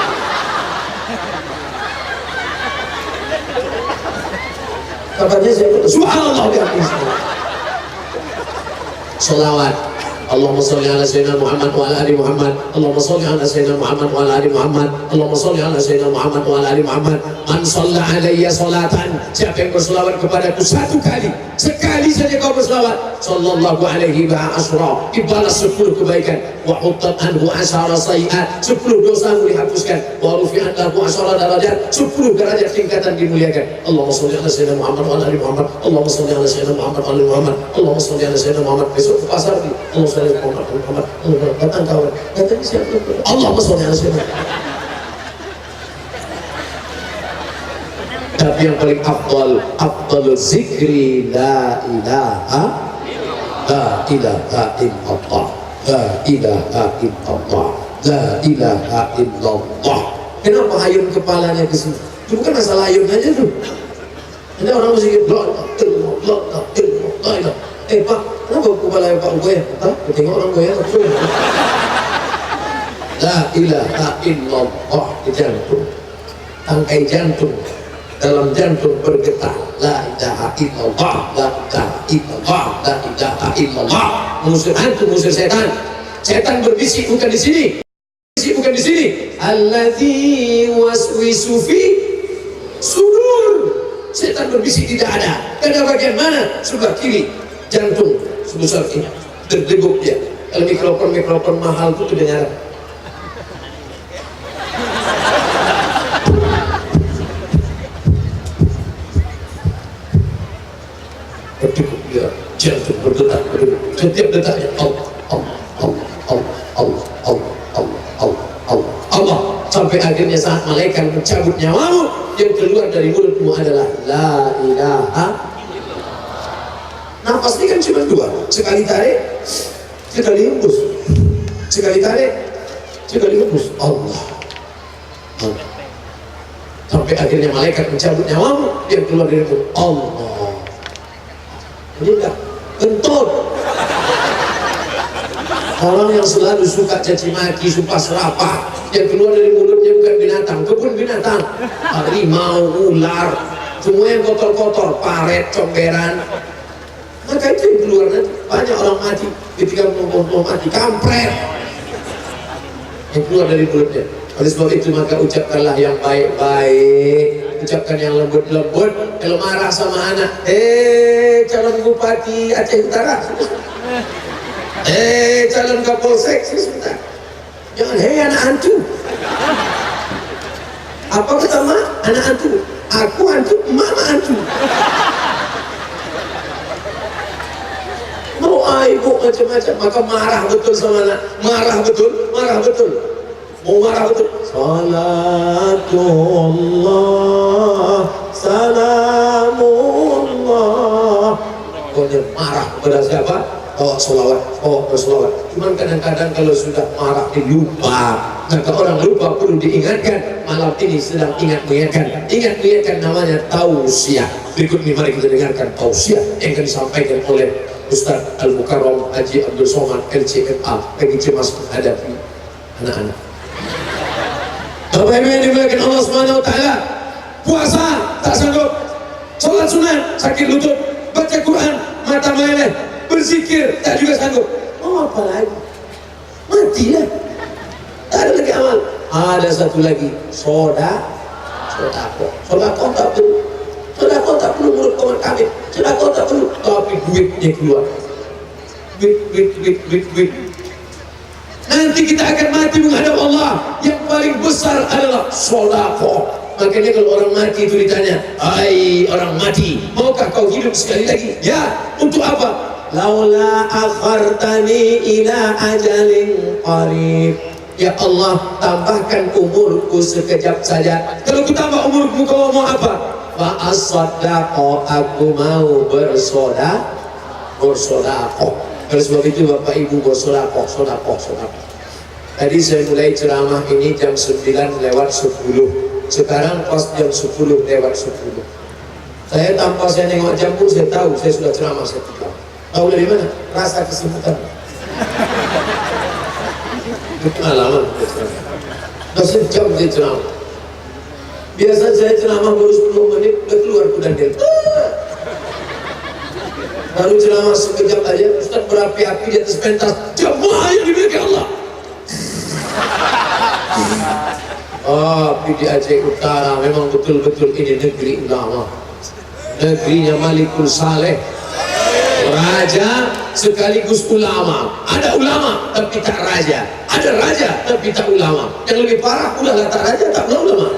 Kabarnya saya subhanallah bihamdihi. Sholawat Allahumma sholli ala sayyidina Muhammad wa ala ali Muhammad. Allahumma sholli ala sayyidina Muhammad wa ala ali Muhammad. Allahumma sholli ala sayyidina Muhammad wa ala ali Muhammad. Man shalla alayya salatan, siapa yang berselawat kepadaku satu kali, sekali saja kau berselawat, sallallahu alaihi wa asra, dibalas 10 kebaikan, wa huttat anhu asyara sayiat, 10 dosamu dihapuskan, wa rufi'at lahu asyara darajat, 10 derajat tingkatan dimuliakan. Allahumma sholli ala sayyidina Muhammad wa ala ali Muhammad. Allahumma sholli ala sayyidina Muhammad wa ala ali Muhammad. Allahumma sholli ala sayyidina Muhammad. Besok ke pasar di Allahumma sholli ala Muhammad. Datang kawan, datang siapa? Allahumma sholli ala sayyidina. Tapi yang paling afdal zikri la ilaha illallah, la ilaha illallah, la ilaha illallah. Kenapa hayun kepalanya ke sini? Itu bukan masalah hayun aja tuh. Ada orang musik blok. Pak, kenapa kepala Pak goyang? Tengok orang goyang. La ilaha illallah di jantung, tangkai jantung, dalam jantung bergetar, la ilaha illallah, la ilaha illallah, la ilaha illallah. Mengusir hantu, mengusir setan. Setan berbisik bukan di sini, berbisik bukan di sini. Alladzi waswisu fi sudur. Setan berbisik tidak ada. Pada bagian mana? Sebelah kiri jantung sebesar ini, terdegup dia. Kalau mikrofon mahal itu kedengaran. Berdegup dia, jantung berdetak, setiap detaknya Allah, sampai akhirnya saat malaikat mencabut nyawamu, yang keluar dari mulutmu adalah la ilaha. Nafas ini kan cuma 2, sekali tarik, sekali hembus, sekali tarik, sekali hembus. Allah. Sampai akhirnya malaikat mencabut nyawamu, yang keluar dari mulut Allah. Ini enggak kentut. Orang yang selalu suka caci maki, sumpah serapah, yang keluar dari mulutnya bukan binatang, kebun binatang, harimau, ular, semua yang kotor-kotor, paret, comberan. Maka itu yang keluar nanti. Banyak orang mati ketika mau mati, kampret yang keluar dari mulutnya. Oleh sebab itu maka ucapkanlah yang baik-baik, ucapkan yang lembut-lembut. Kalau marah sama anak, calon bupati Aceh Utara, calon kapolsek, sebentar, jangan anak hantu. Apa kata mak? Anak hantu. Aku hantu, mama hantu. Mau ibu macam-macam, maka marah betul sama anak, marah betul. Mau marah betul. Salatullah, salamullah. Pokoknya marah kepada siapa? Bawa sholawat, bawa bersolawat. Cuman kadang-kadang kalau sudah marah lupa. Maka orang lupa perlu diingatkan. Malam ini sedang ingat-ingatkan namanya tausiah. Berikut ini mari kita dengarkan tausiah yang akan disampaikan oleh Ustaz Al-Mukarram Haji Abdul Somad LCMA bagi cemas menghadapi anak-anak. Bapak Ibu yang dimuliakan Allah Subhanahu wa taala, puasa tak sanggup, sholat sunat sakit lutut, baca Quran mata meleleh, berzikir tak juga sanggup. Oh apa lagi? Matilah. Tak ada lagi amal. Ada satu lagi, sodako tak perlu. Sodako tak perlu mulut kawan kami. Sodako tak perlu, tapi duitnya keluar. Duit. Nanti kita akan mati menghadap Allah. Yang paling besar adalah sodako. Makanya kalau orang mati itu ditanya, hai orang mati, maukah kau hidup sekali lagi? Ya, untuk apa? Laula akhartani ila ajalin qarib. Ya Allah, tambahkan umurku sekejap saja. Kalau ku tambah umurku, kau mau apa? Fa as-sadaqo, aku mau bersodako. Oleh sebab itu Bapak Ibu bersodako. Tadi saya mulai ceramah ini jam 9:10. Sekarang pas jam 10:10. Saya tanpa saya nengok jam pun saya tahu saya sudah ceramah sekitar. Tahu dari mana? Rasa kesibukan. Pengalaman udah sejam saya ceramah. Biasa saya ceramah baru 10 menit udah keluar kuda del. Baru ceramah sekejap aja, Ustaz berapi-api di atas pentas, jemaah yang dimiliki Allah. Di Aceh Utara memang betul-betul ini negeri ulama, negerinya Malikul Saleh, raja sekaligus ulama. Ada ulama tapi tak raja, ada raja tapi tak ulama. Yang lebih parah udah tak raja tak ulama.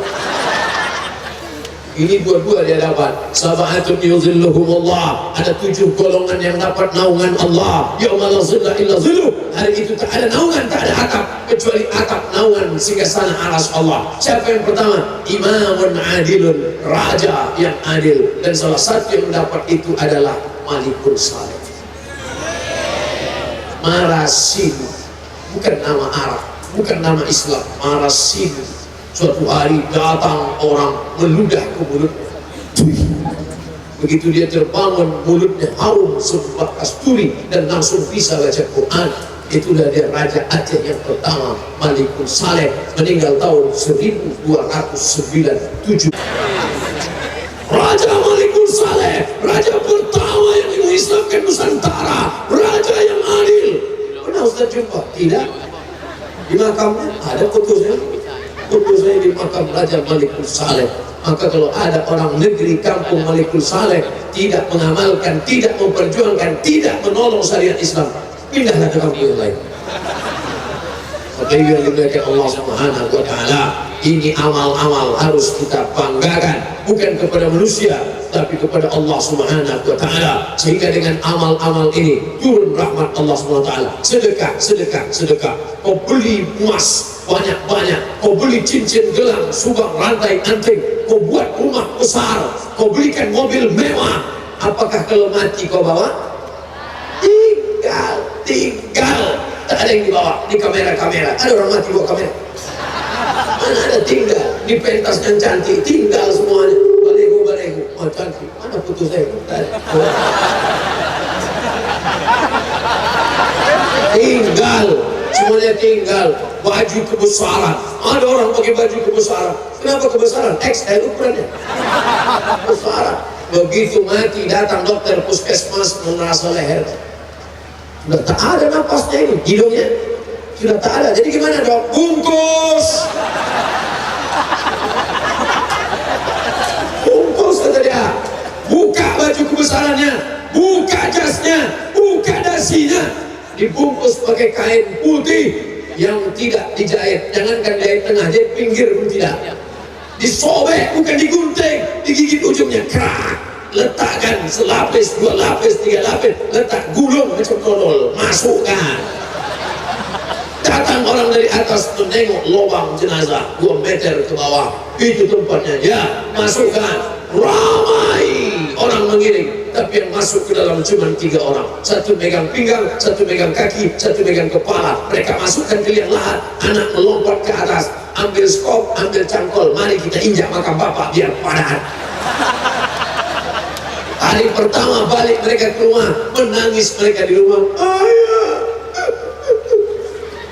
Ini dua-dua di hadapan. Sab'atun yuzilluhumullah. Ada 7 golongan yang dapat naungan Allah. Yauma la zilla illa zilluh. Hari itu tak ada naungan, tak ada atap kecuali atap naungan singgasana aras Allah. Siapa yang pertama? Imamun adilun, raja yang adil. Dan salah satu yang mendapat itu adalah Malikul Saleh. Marasin, bukan nama Arab, bukan nama Islam. Marasin. Suatu hari datang orang meludah ke mulutnya. Begitu dia terbangun, mulutnya harum serbak kasturi dan langsung bisa baca Quran. Itulah dia Raja Aceh yang pertama, Malikul Saleh, meninggal tahun 1297. Raja Malikul Saleh, raja pertama yang mengislamkan Nusantara, raja yang adil. Pernah Ustaz jumpa? Tidak. Di makamnya ada fotonya. Foto saya di makam Raja Malikul Saleh. Maka kalau ada orang negeri kampung Malikul Saleh tidak mengamalkan, tidak memperjuangkan, tidak menolong syariat Islam, pindahlah ke kampung yang lain. Maka yang dimuliakan Allah Subhanahu wa Ta'ala, ini amal-amal harus kita banggakan, bukan kepada manusia tapi kepada Allah Subhanahu wa Ta'ala. Sehingga dengan amal-amal ini turun rahmat Allah Subhanahu wa Ta'ala. Sedekah, sedekah, sedekah. Kau beli emas banyak-banyak, kau beli cincin gelang, subang, rantai, anting, kau buat rumah besar, kau belikan mobil mewah. Apakah kalau mati kau bawa? Tinggal. Tak ada yang dibawa di kamera-kamera. Ada orang mati bawa kamera? Mana ada tinggal di pentas yang cantik, tinggal semuanya. Balego, oh cantik. Mana foto saya? Tinggal, semuanya tinggal. Baju kebesaran, ada orang pakai baju kebesaran. Kenapa kebesaran? XL ukurannya. Kebesaran. Begitu mati datang dokter puskesmas merasa leher. Sudah tak ada napasnya ini, hidungnya sudah tak ada. Jadi gimana dok? Bungkus. Bungkus kata dia. Buka baju kebesarannya, buka jasnya, buka dasinya. Dibungkus pakai kain putih yang tidak dijahit. Jangankan jahit tengah, jahit pinggir pun tidak. Disobek, bukan digunting, digigit ujungnya, kerak. Letakkan selapis, 2 lapis, 3 lapis, letak gulung macam todol, masukkan. Datang orang dari atas menengok lubang jenazah 2 meter ke bawah, itu tempatnya, ya masukkan. Ramai orang mengiring, tapi yang masuk ke dalam cuma 3 orang. Satu megang pinggang, satu megang kaki, satu megang kepala. Mereka masukkan ke liang lahat. Anak melompat ke atas, ambil skop, ambil cangkol, mari kita injak makam bapak biar padat. Hari pertama balik mereka ke rumah, menangis mereka di rumah. Ayah,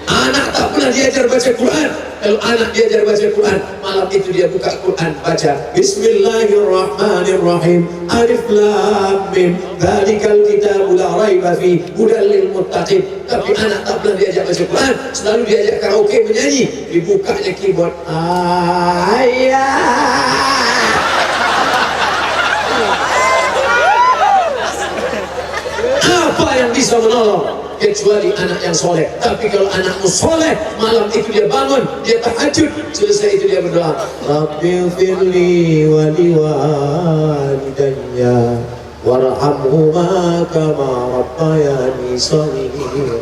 anak tak pernah diajar baca Quran. Kalau anak diajar baca Quran, malam itu dia buka Quran, baca Bismillahirrahmanirrahim, Alif Lam Mim, Dzalikal kitabu la raiba fi, hudal lil muttaqin. Tapi anak tak pernah diajar baca Quran, selalu diajak karaoke menyanyi. Dibukanya keyboard, ayah. Apa yang bisa menolong kecuali anak yang soleh? Tapi kalau anakmu soleh, malam itu dia bangun, dia tahajud, selesai itu dia berdoa, Rabbil firli wa liwalidayya warhamhuma kama rabbayani shaghira.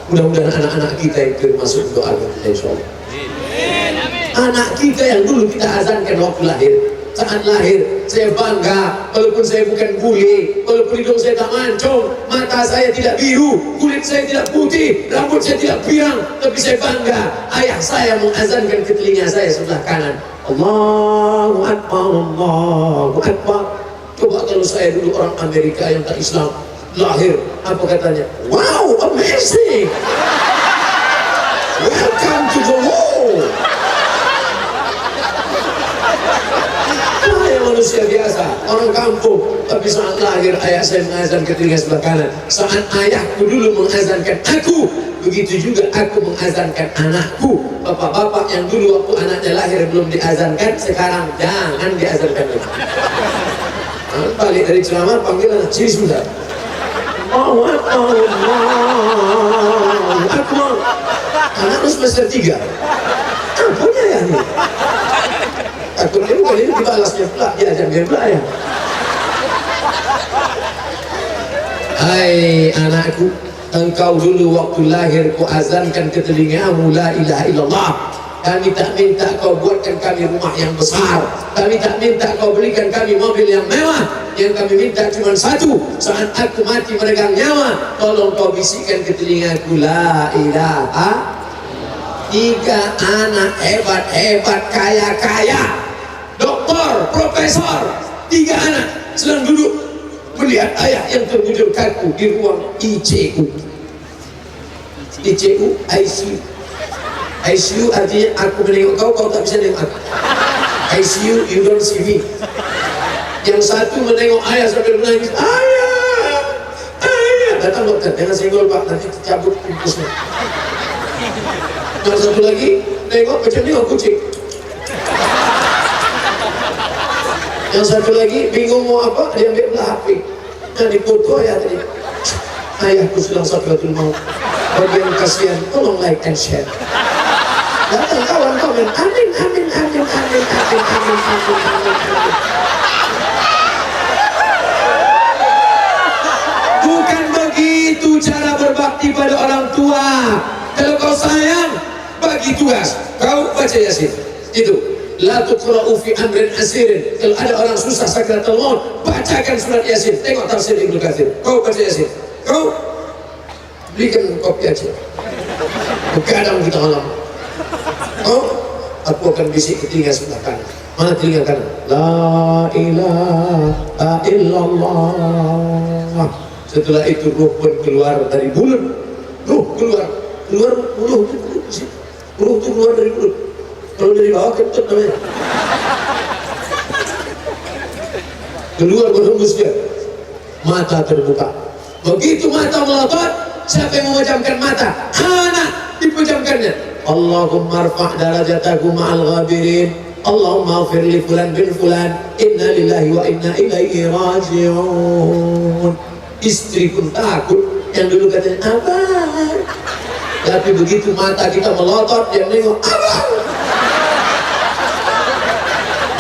Mudah-mudahan anak-anak kita yang termasuk doa kita insyaallah. Anak kita yang dulu kita azankan waktu lahir, saat lahir, saya bangga, walaupun saya bukan bule, walaupun hidung saya tak mancung, mata saya tidak biru, kulit saya tidak putih, rambut saya tidak pirang, tapi saya bangga, ayah saya mengazankan ke telinga saya sebelah kanan, Allahu Akbar, Allahu Akbar. Coba kalau saya dulu orang Amerika yang tak Islam, lahir, apa katanya? Wow, amazing! Welcome to the world! manusia biasa, orang kampung. Tapi saat lahir ayah saya mengazan ke telinga sebelah kanan. Saat ayahku dulu mengazankan aku, begitu juga aku mengazankan anakku. Bapak-bapak yang dulu waktu anaknya lahir belum diazankan, sekarang jangan diazankan lagi. Balik dari ceramah panggil anak sini sebentar. Allahu Akbar, Allahu Akbar. Anak semester 3. Apanya ya ini? Takut dia bukan ini dibalasnya pula, diajarnya pula ya. Hai anakku, engkau dulu waktu lahir ku azankan ke telingamu la ilaha illallah. Kami tak minta kau buatkan kami rumah yang besar, kami tak minta kau belikan kami mobil yang mewah. Yang kami minta cuma satu, saat aku mati meregang nyawa, tolong kau bisikkan ke telingaku la ilaha. 3 anak hebat-hebat, kaya-kaya, doktor, profesor, 3 anak sedang duduk melihat ayah yang terbujur kaku di ruang ICU. ICU, ICU. ICU artinya aku menengok kau, kau tak bisa nengok aku. ICU, you don't see me. Yang satu menengok ayah sambil menangis, ayah, ayah. Datang dokter, jangan senggol pak, nanti cabut impulsnya. Yang satu lagi nengok macam nengok kucing. Yang satu lagi bingung mau apa, dia ambil belah HP. Nah dipoto ayah tadi. Ayahku sedang sakratul maut. Bagian kasihan, tolong like and share. Datang kawan komen, amin, amin, amin, amin, amin, amin, amin, amin, amin. Bukan begitu cara berbakti pada orang tua. Kalau kau sayang, bagi tugas, kau baca Yasin. Itu. La tuqra'u fi amrin asirin. Kalau ada orang susah sakratul maut, bacakan surat Yasin. Tengok tafsir Ibnu Katsir. Kau baca Yasin. Kau belikan kopi aja. Begadang kita malam. Oh, aku akan bisik ke telinga sebelah kanan. Mana telinga kanan? La ilaha illallah. Setelah itu ruh pun keluar dari mulut. Ruh keluar mulut. Ruh itu keluar dari mulut. Kalau dari bawah kentut namanya. Keluar berhembus dia. Mata terbuka. Begitu mata melotot, siapa yang memejamkan mata? Anak dipejamkannya. Allahumma arfa' darajatahu ma'al ghabirin. Allahumma ighfir li fulan bin fulan. Inna lillahi wa inna ilaihi raji'un. Istri pun takut. Yang dulu katanya abang, tapi begitu mata kita melotot, dia nengok abang.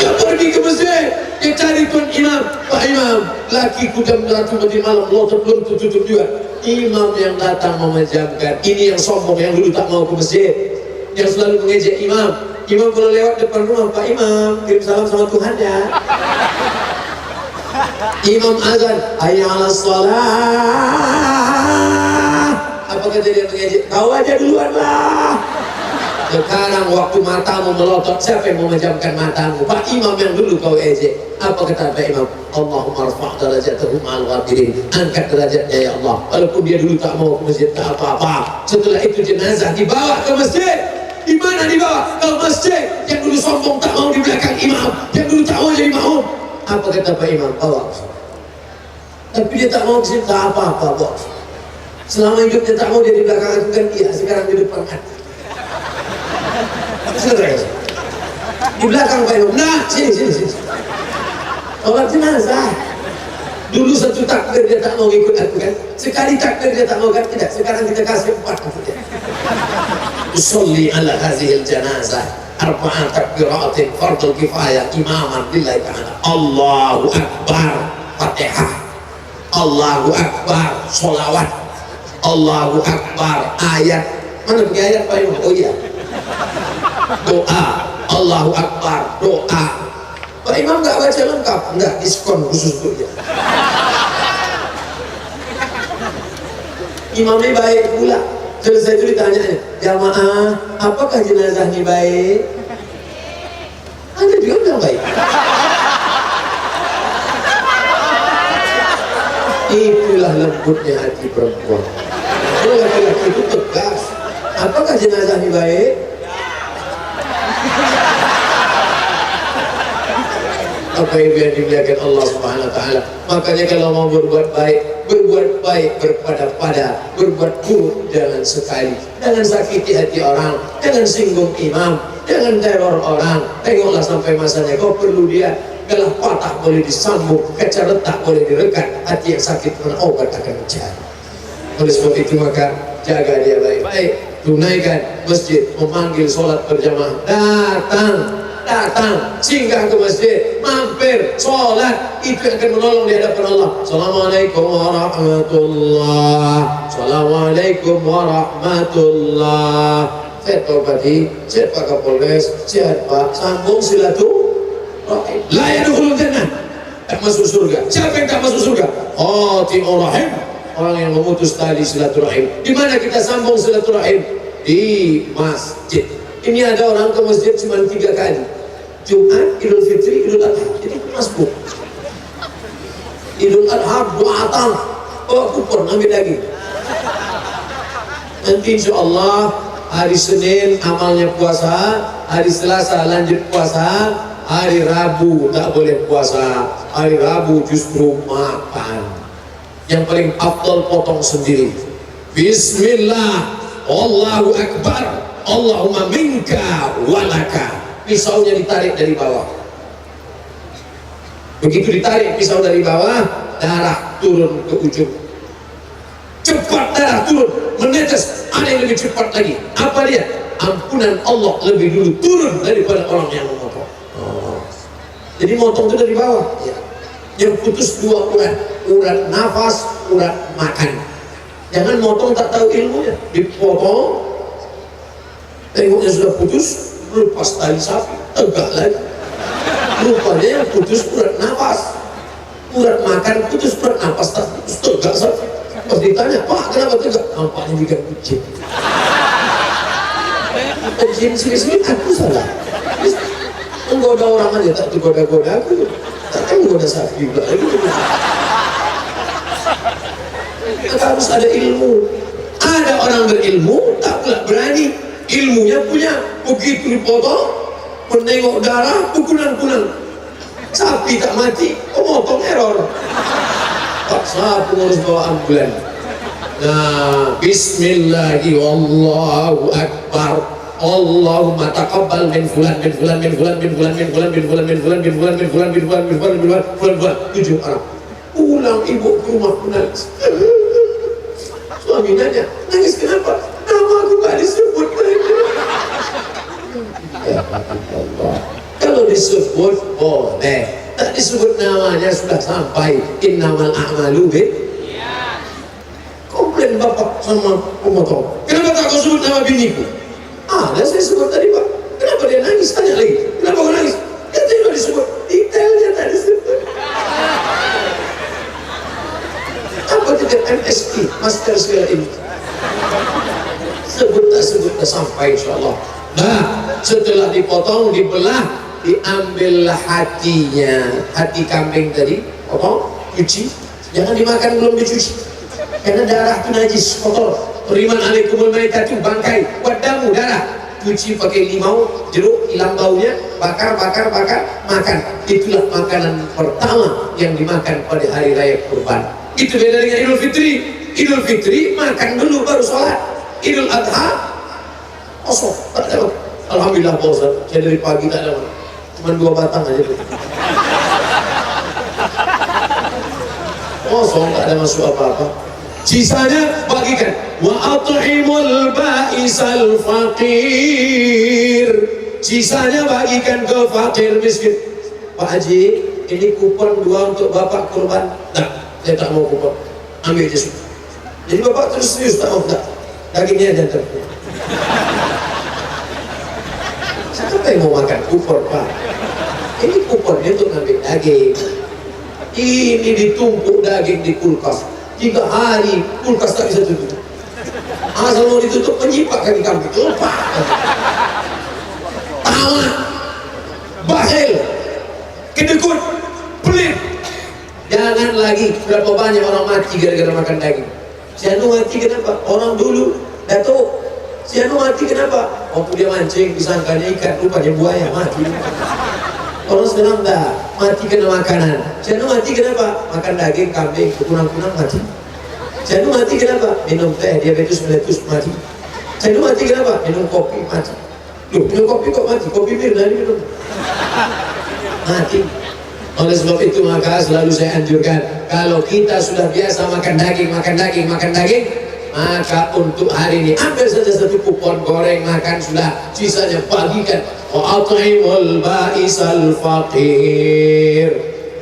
Dia pergi ke masjid, dia cari tuan imam. Pak imam, lakiku jam 1 malam melotot belum tutup juga. Imam yang datang memejamkan. Ini yang sombong, yang dulu tak mau ke masjid, yang selalu mengejek imam. Imam kalau lewat depan rumah, Pak imam kirim salam sama Tuhan ya. Imam azan, hayya 'alas shalah. Apa kata dia mengejek? Kau aja duluan lah. Sekarang waktu matamu melotot, siapa yang memejamkan matamu? Pak imam yang dulu kau ejek. Apa kata Pak imam? Allahumma rfa' darajatahu ma'al ghabirin. Angkat derajatnya ya Allah. Walaupun dia dulu tak mau ke masjid, tak apa-apa. Setelah itu jenazah dibawa ke masjid. Di mana dibawa? Ke masjid. Yang dulu sombong tak mau di belakang imam, yang dulu tak mau jadi makmum. Apa kata Pak imam? Bawa. Tapi dia tak mau ke sini, tak apa-apa, bos. Selama hidupnya tak mau dia di belakang aku kan iya, sekarang di depan aku. Selesai. Di belakang Pak imam. Nah, sini. Sholat jenazah. Dulu satu takbir dia tak mau ikut aku kan. Sekali takbir dia tak mau kan. Tidak, sekarang kita kasih 4 takbir. Usolli ala hazihil janazah arba'a takbiratin fardul kifayah imaman lillahi ta'ala. Allahu Akbar Fatihah, Allahu Akbar sholawat, Allahu Akbar ayat. Mana punya ayat Pak Imam? Oh iya, doa. Allahu Akbar doa. Pak Imam nggak baca lengkap, nggak, diskon khusus untuk dia. Imamnya baik pula. Selesai itu ditanya, jamaah, apakah jenazah ini baik? Anda juga bilang baik. Itulah lembutnya hati perempuan. Kalau laki-laki itu tegas. Apakah jenazah ini baik? Apa yang dimuliakan Allah Subhanahu wa taala. Makanya kalau mau berbuat baik berpada-pada, berbuat buruk jangan sekali. Jangan sakiti hati orang, jangan singgung imam, jangan teror orang. Tengoklah sampai masanya kau perlu dia. Galah patah boleh disambung, kaca retak boleh direkat, hati yang sakit mana obat akan mencari. Oleh sebab itu maka jaga dia baik-baik, tunaikan masjid, memanggil sholat berjamaah, datang, singgah ke masjid, mampir, sholat, itu akan menolong di hadapan Allah. Assalamualaikum warahmatullah, Assalamualaikum warahmatullah. Sehat Pak Bupati, sehat Pak Kapolres, sehat Pak, sambung silaturahim. La yadkhulul jannah, tak masuk surga. Siapa yang tak masuk surga? Qati'ur rahim, orang yang memutus tali silaturahim. Di mana kita sambung silaturahim? Di masjid. Ini ada orang ke masjid cuma 3 kali. Jumat, Idul Fitri, Idul Adha. Jadi masbuk. Idul Adha, buatan. Oh, kupon, ambil daging. Nanti insya Allah hari Senin amalnya puasa, hari Selasa lanjut puasa, hari Rabu tak boleh puasa, hari Rabu justru makan. Yang paling afdal potong sendiri. Bismillah, Allahu Akbar, Allahumma minka walaka. Pisaunya ditarik dari bawah. Begitu ditarik pisau dari bawah, darah turun ke ujung. Cepat darah turun, menetes. Ada yang lebih cepat lagi. Apa dia? Ampunan Allah lebih dulu turun daripada orang yang memotong. Jadi motong itu dari bawah. Ya. Yang putus 2 urat, urat nafas, urat makan. Jangan motong tak tahu ilmunya. Dipotong, tengoknya sudah putus, lepas tali sapi, tegak lagi. Rupanya yang putus urat nafas, urat makan putus, urat nafas tak putus, tegak sapi. Pas ditanya, Pak kenapa tegak? Nampaknya juga kucing. Kucing sini-sini aku salah. Menggoda orang aja tak digoda-goda aku. Tak kan menggoda sapi juga. Maka harus ada ilmu. Ada orang berilmu tak pula berani. Ilmunya punya, begitu dipotong, menengok darah, pukulan-pukulan. Sapi tak mati, motong error. Paksa pengurus bawa ambulan. Nah, Bismillahi wallahu akbar. Allahumma taqabbal min fulan min fulan min fulan min fulan min fulan min fulan min fulan min fulan min fulan min fulan min fulan min fulan 7 orang. Pulang ibu ke rumah menangis. Suami nanya, nangis kenapa? Nama aku gak disebut lagi. Ya Allah. Kalau disebut boleh, tak disebut namanya sudah sampai. Innamal a'malu bin. Komplain bapak sama pemotong. Kenapa tak kau sebut nama biniku? Ada saya sebut tadi Pak. Kenapa dia nangis? Tanya lagi. Kenapa kau nangis? Dia tidak disebut. Detailnya tak disebut. Apa tidak MSI, Master Segala ini? Sebut tak sampai insya Allah. Nah, setelah dipotong, dibelah, diambillah hatinya. Hati kambing tadi, potong, cuci. Jangan dimakan belum dicuci. Karena darah itu najis, kotor. Riman alaikumul maitatu, bangkai, wadamu, darah. Cuci pakai limau, jeruk, hilang baunya, bakar, makan. Itulah makanan pertama yang dimakan pada hari raya kurban. Itu beda dengan Idul Fitri. Idul Fitri makan dulu baru sholat. Idul Adha kosong, tak ada. Alhamdulillah Pak Ustaz, saya dari pagi tak ada. Cuma 2 batang aja tuh. Kosong, tak ada masuk apa-apa. Sisanya bagikan. Wa at'imul ba'isal faqir. Sisanya bagikan ke fakir miskin. Pak Haji, ini kupon 2 untuk bapak kurban. Tak, saya tak mau kupon. Ambil aja sudah. Jadi bapak terus serius tak mau tak. Dagingnya aja terus. Siapa yang mau makan kupon Pak? Ini kuponnya untuk ngambil daging. Ini ditumpuk daging di kulkas. 3 hari kulkas tak bisa tutup. Asal mau ditutup menyipak kaki kambing. Lupa. Tamat. Bakhil. Kedekut. Pelit. Jangan lagi. Berapa banyak orang mati gara-gara makan daging. Si Anu mati kenapa? Orang dulu Datuk. Si Anu mati kenapa? Waktu dia mancing disangkanya ikan, rupanya buaya, mati. Orang senang tak mati kena makanan. Jangan mati kenapa? Makan daging kambing, kunang-kunang mati. Jangan mati kenapa? Minum teh, diabetes meletus mati. Jangan mati kenapa? Minum kopi mati. Loh, minum kopi kok mati? Kopi Mirna minum mati. Oleh sebab itu maka selalu saya anjurkan, kalau kita sudah biasa makan daging, maka untuk hari ini ambil saja satu kupon goreng makan sudah, sisanya bagikan. Wa at'imul ba'isal faqir.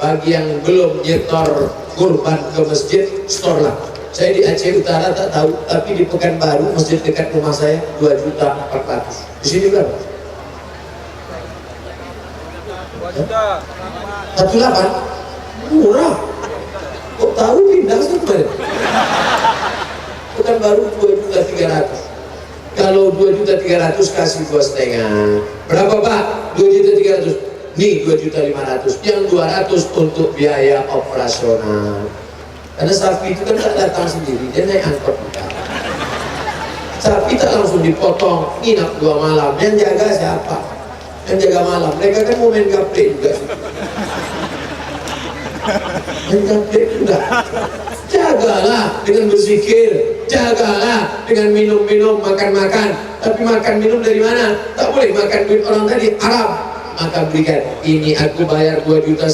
Bagi yang belum nyetor kurban ke masjid, store lah. Saya di Aceh Utara tak tahu, tapi di Pekanbaru masjid dekat rumah saya 2.400.000. Di sini berapa? 1.800.000. Murah. Kok tahu pindah kemarin? Pekanbaru 2.300.000. Kalau 2.300.000 kasih 2,5. Berapa Pak? 2.300.000. Nih 2.500.000. Yang 200 untuk biaya operasional. Karena sapi itu kan tak datang sendiri, dia naik angkot kita. Sapi tak langsung dipotong, nginap 2 malam. Yang jaga siapa? Yang jaga malam. Mereka kan mau main gaplek juga. Main gaplek juga. Jagalah dengan berzikir, jagalah dengan minum-minum, makan-makan. Tapi makan minum dari mana? Tak boleh makan duit orang tadi, Arab. Maka berikan, ini aku bayar 2,5 juta,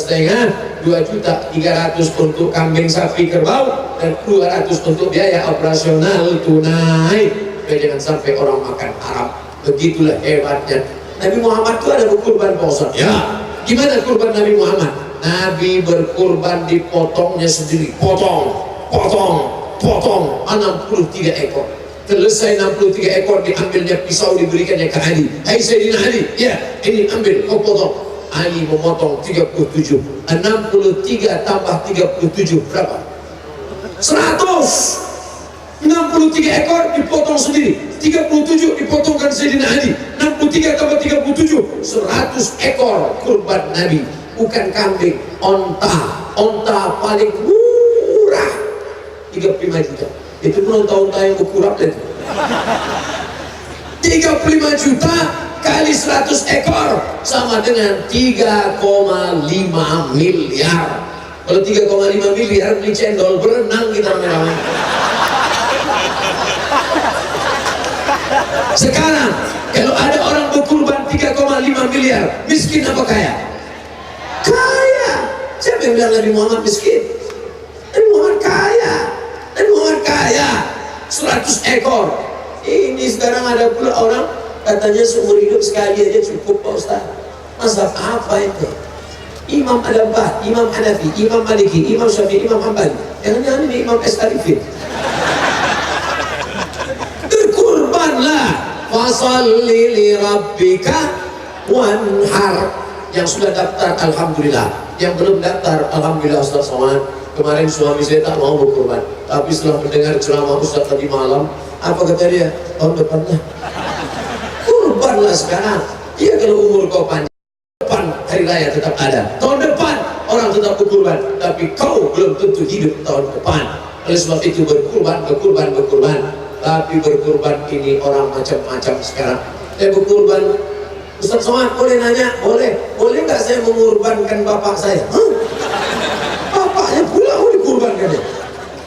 2.300.000 untuk kambing, sapi, kerbau, dan 200 untuk biaya operasional tunai. Supaya jangan sampai orang makan Arab. Begitulah hebatnya. Nabi Muhammad itu ada berkurban Pak. Ya, gimana kurban Nabi Muhammad? Nabi berkurban dipotongnya sendiri, potong 63 ekor. Selesai 63 ekor, diambilnya pisau, diberikannya ke Ali. Hai Sayyidina Ali, ya ini ambil, kau potong. Ali memotong 37. 63 tambah 37 berapa? 100. 63 ekor dipotong sendiri, 37 dipotongkan Sayyidina Ali. 63 tambah 37, 100 ekor kurban Nabi. Bukan kambing, onta paling murah 35 juta. Itu pun onta yang berkurap itu 35 juta kali 100 ekor sama dengan 3,5 miliar. Kalau 3,5 miliar beli cendol berenang kita ramai-ramai. Sekarang kalau ada orang berkurban 3,5 miliar, miskin apa kaya? Kaya. Siapa yang bilang Nabi Muhammad miskin? Nabi Muhammad kaya. Nabi Muhammad kaya. 100 ekor. Ini sekarang ada pula orang katanya seumur hidup sekali aja cukup Pak Ustaz. Mazhab apa itu? Imam Al-Ambah, Imam Hanafi, Imam Maliki, Imam Syafi'i, Imam Hanbali. Jangan-jangan ini Imam S. Arifin. Berkurbanlah. Fasalli li rabbika wanhar. Yang sudah daftar alhamdulillah, yang belum daftar alhamdulillah Ustaz Somad. Kemarin suami saya tak mau berkurban, tapi setelah mendengar ceramah Ustaz tadi malam, apa kata dia? Tahun depannya kurbanlah sekarang. Iya, kalau umur kau panjang, depan hari raya tetap ada. Tahun depan orang tetap berkurban, tapi kau belum tentu hidup tahun depan. Oleh sebab itu berkurban. Tapi berkurban ini orang macam-macam sekarang. Berkurban, Ustaz Somad boleh nanya? Boleh nggak saya mengorbankan bapak saya? Bapaknya pula mau dikurbankan ya?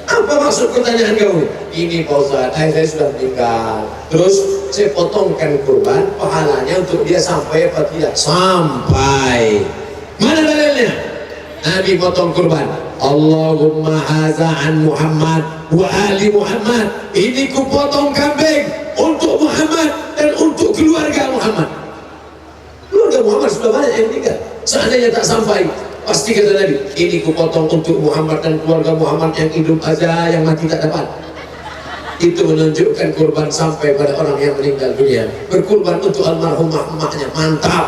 Apa maksud pertanyaan kamu? Ini Pak Ustaz, ayah saya sudah meninggal, terus saya potongkan kurban, pahalanya untuk dia sampai apa tidak? Sampai. Mana dalilnya? Nabi potong kurban, Allahumma haza'an Muhammad wa ali Muhammad. Ini ku potong kambing untuk Muhammad dan untuk keluarga Muhammad. Keluarga Muhammad sudah banyak yang meninggal. Seandainya tak sampai, pasti kata Nabi, ini kupotong untuk Muhammad dan keluarga Muhammad yang hidup aja, yang mati tak dapat. Itu menunjukkan kurban sampai pada orang yang meninggal dunia. Berkurban untuk almarhumah emaknya, mantap.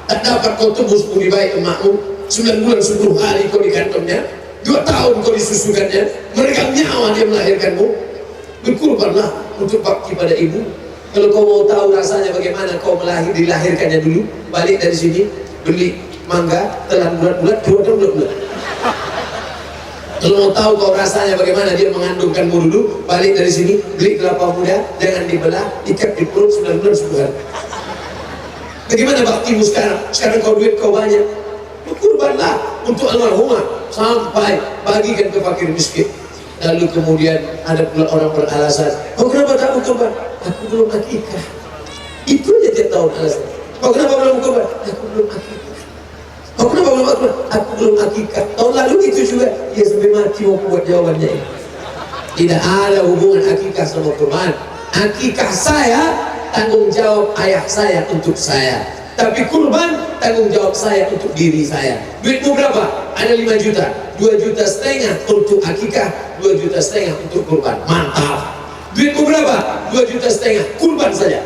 Tak dapat kau tembus budi baik emakmu, 9 bulan 10 hari kau di kantongnya, 2 tahun kau disusukannya, meregang nyawa dia melahirkanmu. Berkurbanlah untuk bakti pada ibu. Kalau kau mau tahu rasanya bagaimana kau dilahirkannya dulu, balik dari sini beli mangga, telan bulat-bulat, dua bulat-bulat. Kalau mau tahu kau rasanya bagaimana dia mengandungkanmu dulu, balik dari sini beli kelapa muda, jangan dibelah, ikat di perut 9 bulan 10 hari. Bagaimana baktimu sekarang? Sekarang kau duit kau banyak, kurbanlah untuk almarhumah sampai bagikan ke fakir miskin. Lalu kemudian ada pula orang beralasan, kau kenapa tak mau kurban? Aku belum akikah. Itu aja tiap tahun alasan. Kau kenapa belum kurban? Aku belum akikah. Kau kenapa belum kurban? Aku belum akikah. Tahun lalu itu juga. Ya sampai mati mau buat jawabannya ini. Tidak ada hubungan akikah sama kurban. Akikah saya tanggung jawab ayah saya untuk saya. Tapi kurban tanggung jawab saya untuk diri saya. Duitmu berapa? Ada 5 juta, 2,5 juta untuk akikah, 2,5 juta untuk kurban. Mantap. Duitmu berapa? 2,5 juta, kurban saja.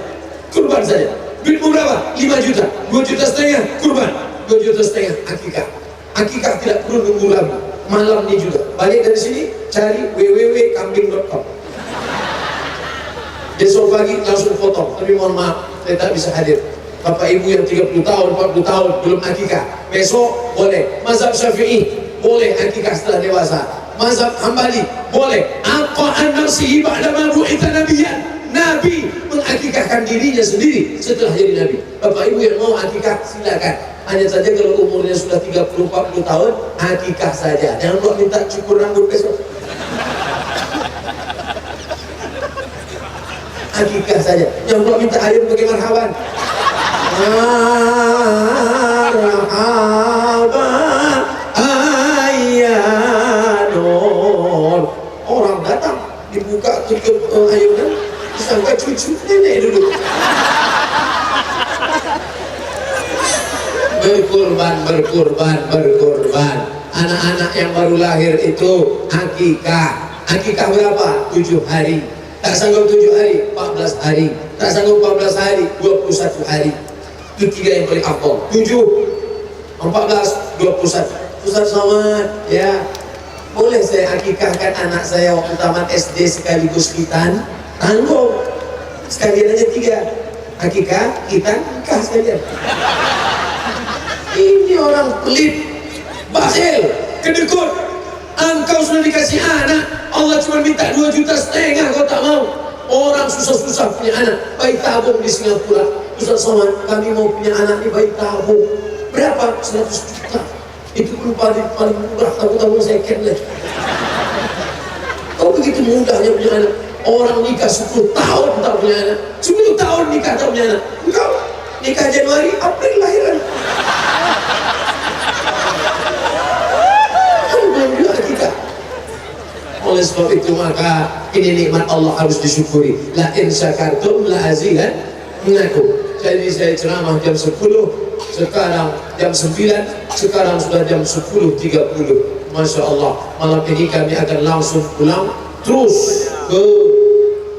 Kurban saja. Duitmu berapa? 5 juta, 2,5 juta kurban, 2,5 juta akikah. Akikah tidak perlu nunggu lagi. Malam ini juga. Balik dari sini cari www.kambing.com. Besok pagi langsung potong. Tapi mohon maaf, saya tak bisa hadir. Bapak ibu yang 30 tahun, 40 tahun belum akikah, besok boleh. Mazhab Syafi'i boleh akikah setelah dewasa. Mazhab Hambali boleh. Apa an-nafsihi ba'da ma bu'itha nabiyyan. Nabi mengakikahkan dirinya sendiri setelah jadi nabi. Bapak ibu yang mau akikah silakan. Hanya saja kalau umurnya sudah 30-40 tahun, akikah saja. Jangan lupa minta cukur rambut besok. Akikah saja. Jangan lupa minta ayam bagi marhaban. Marhaban ayyanon. Orang datang dibuka tutup ayunan, disangka cucu nenek dulu. Berkurban. Anak-anak yang baru lahir itu akikah. Akikah berapa? 7 hari. Tak sanggup 7 hari, 14 hari. Tak sanggup 14 hari, 21 hari. Itu 3 yang paling afdal. 7, 14, 21. Ustaz Somad, ya boleh saya akikahkan anak saya waktu tamat SD sekaligus khitan? Tanggung. Sekalian aja 3. Akikah, khitan, nikah sekalian. Ini orang pelit, bakhil, kedekut. Engkau sudah dikasih anak, Allah cuma minta 2,5 juta, kau tak mau. Orang susah-susah punya anak, bayi tabung di Singapura. Ustaz Somad, kami mau punya anak di bayi tabung. Berapa? 100 juta. Itu pun paling murah, tabung second lah. Kau begitu mudahnya punya anak. Orang nikah 10 tahun tak punya anak, 10 tahun nikah tak punya anak. Engkau nikah Januari, April lahiran. Oleh sebab itu maka ini nikmat Allah harus disyukuri. La in syakartum la azidannakum. Jadi saya ceramah jam 10, sekarang jam 9, sekarang sudah jam 10.30. Masya Allah, malam ini kami akan langsung pulang terus ke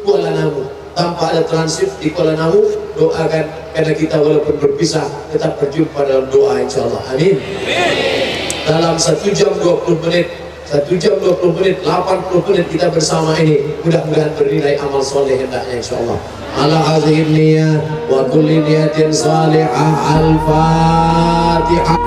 Kuala Namu. Tanpa ada transit di Kuala Namu, doakan karena kita walaupun berpisah tetap berjumpa dalam doa insyaAllah. Amin. Dalam 1 jam 20 menit 1 jam 20 menit, 80 menit kita bersama ini. Mudah-mudahan bernilai amal soleh hendaknya insyaAllah. Ala hadhihi niyah wa kulli niyatin salihah. Al-Fatihah.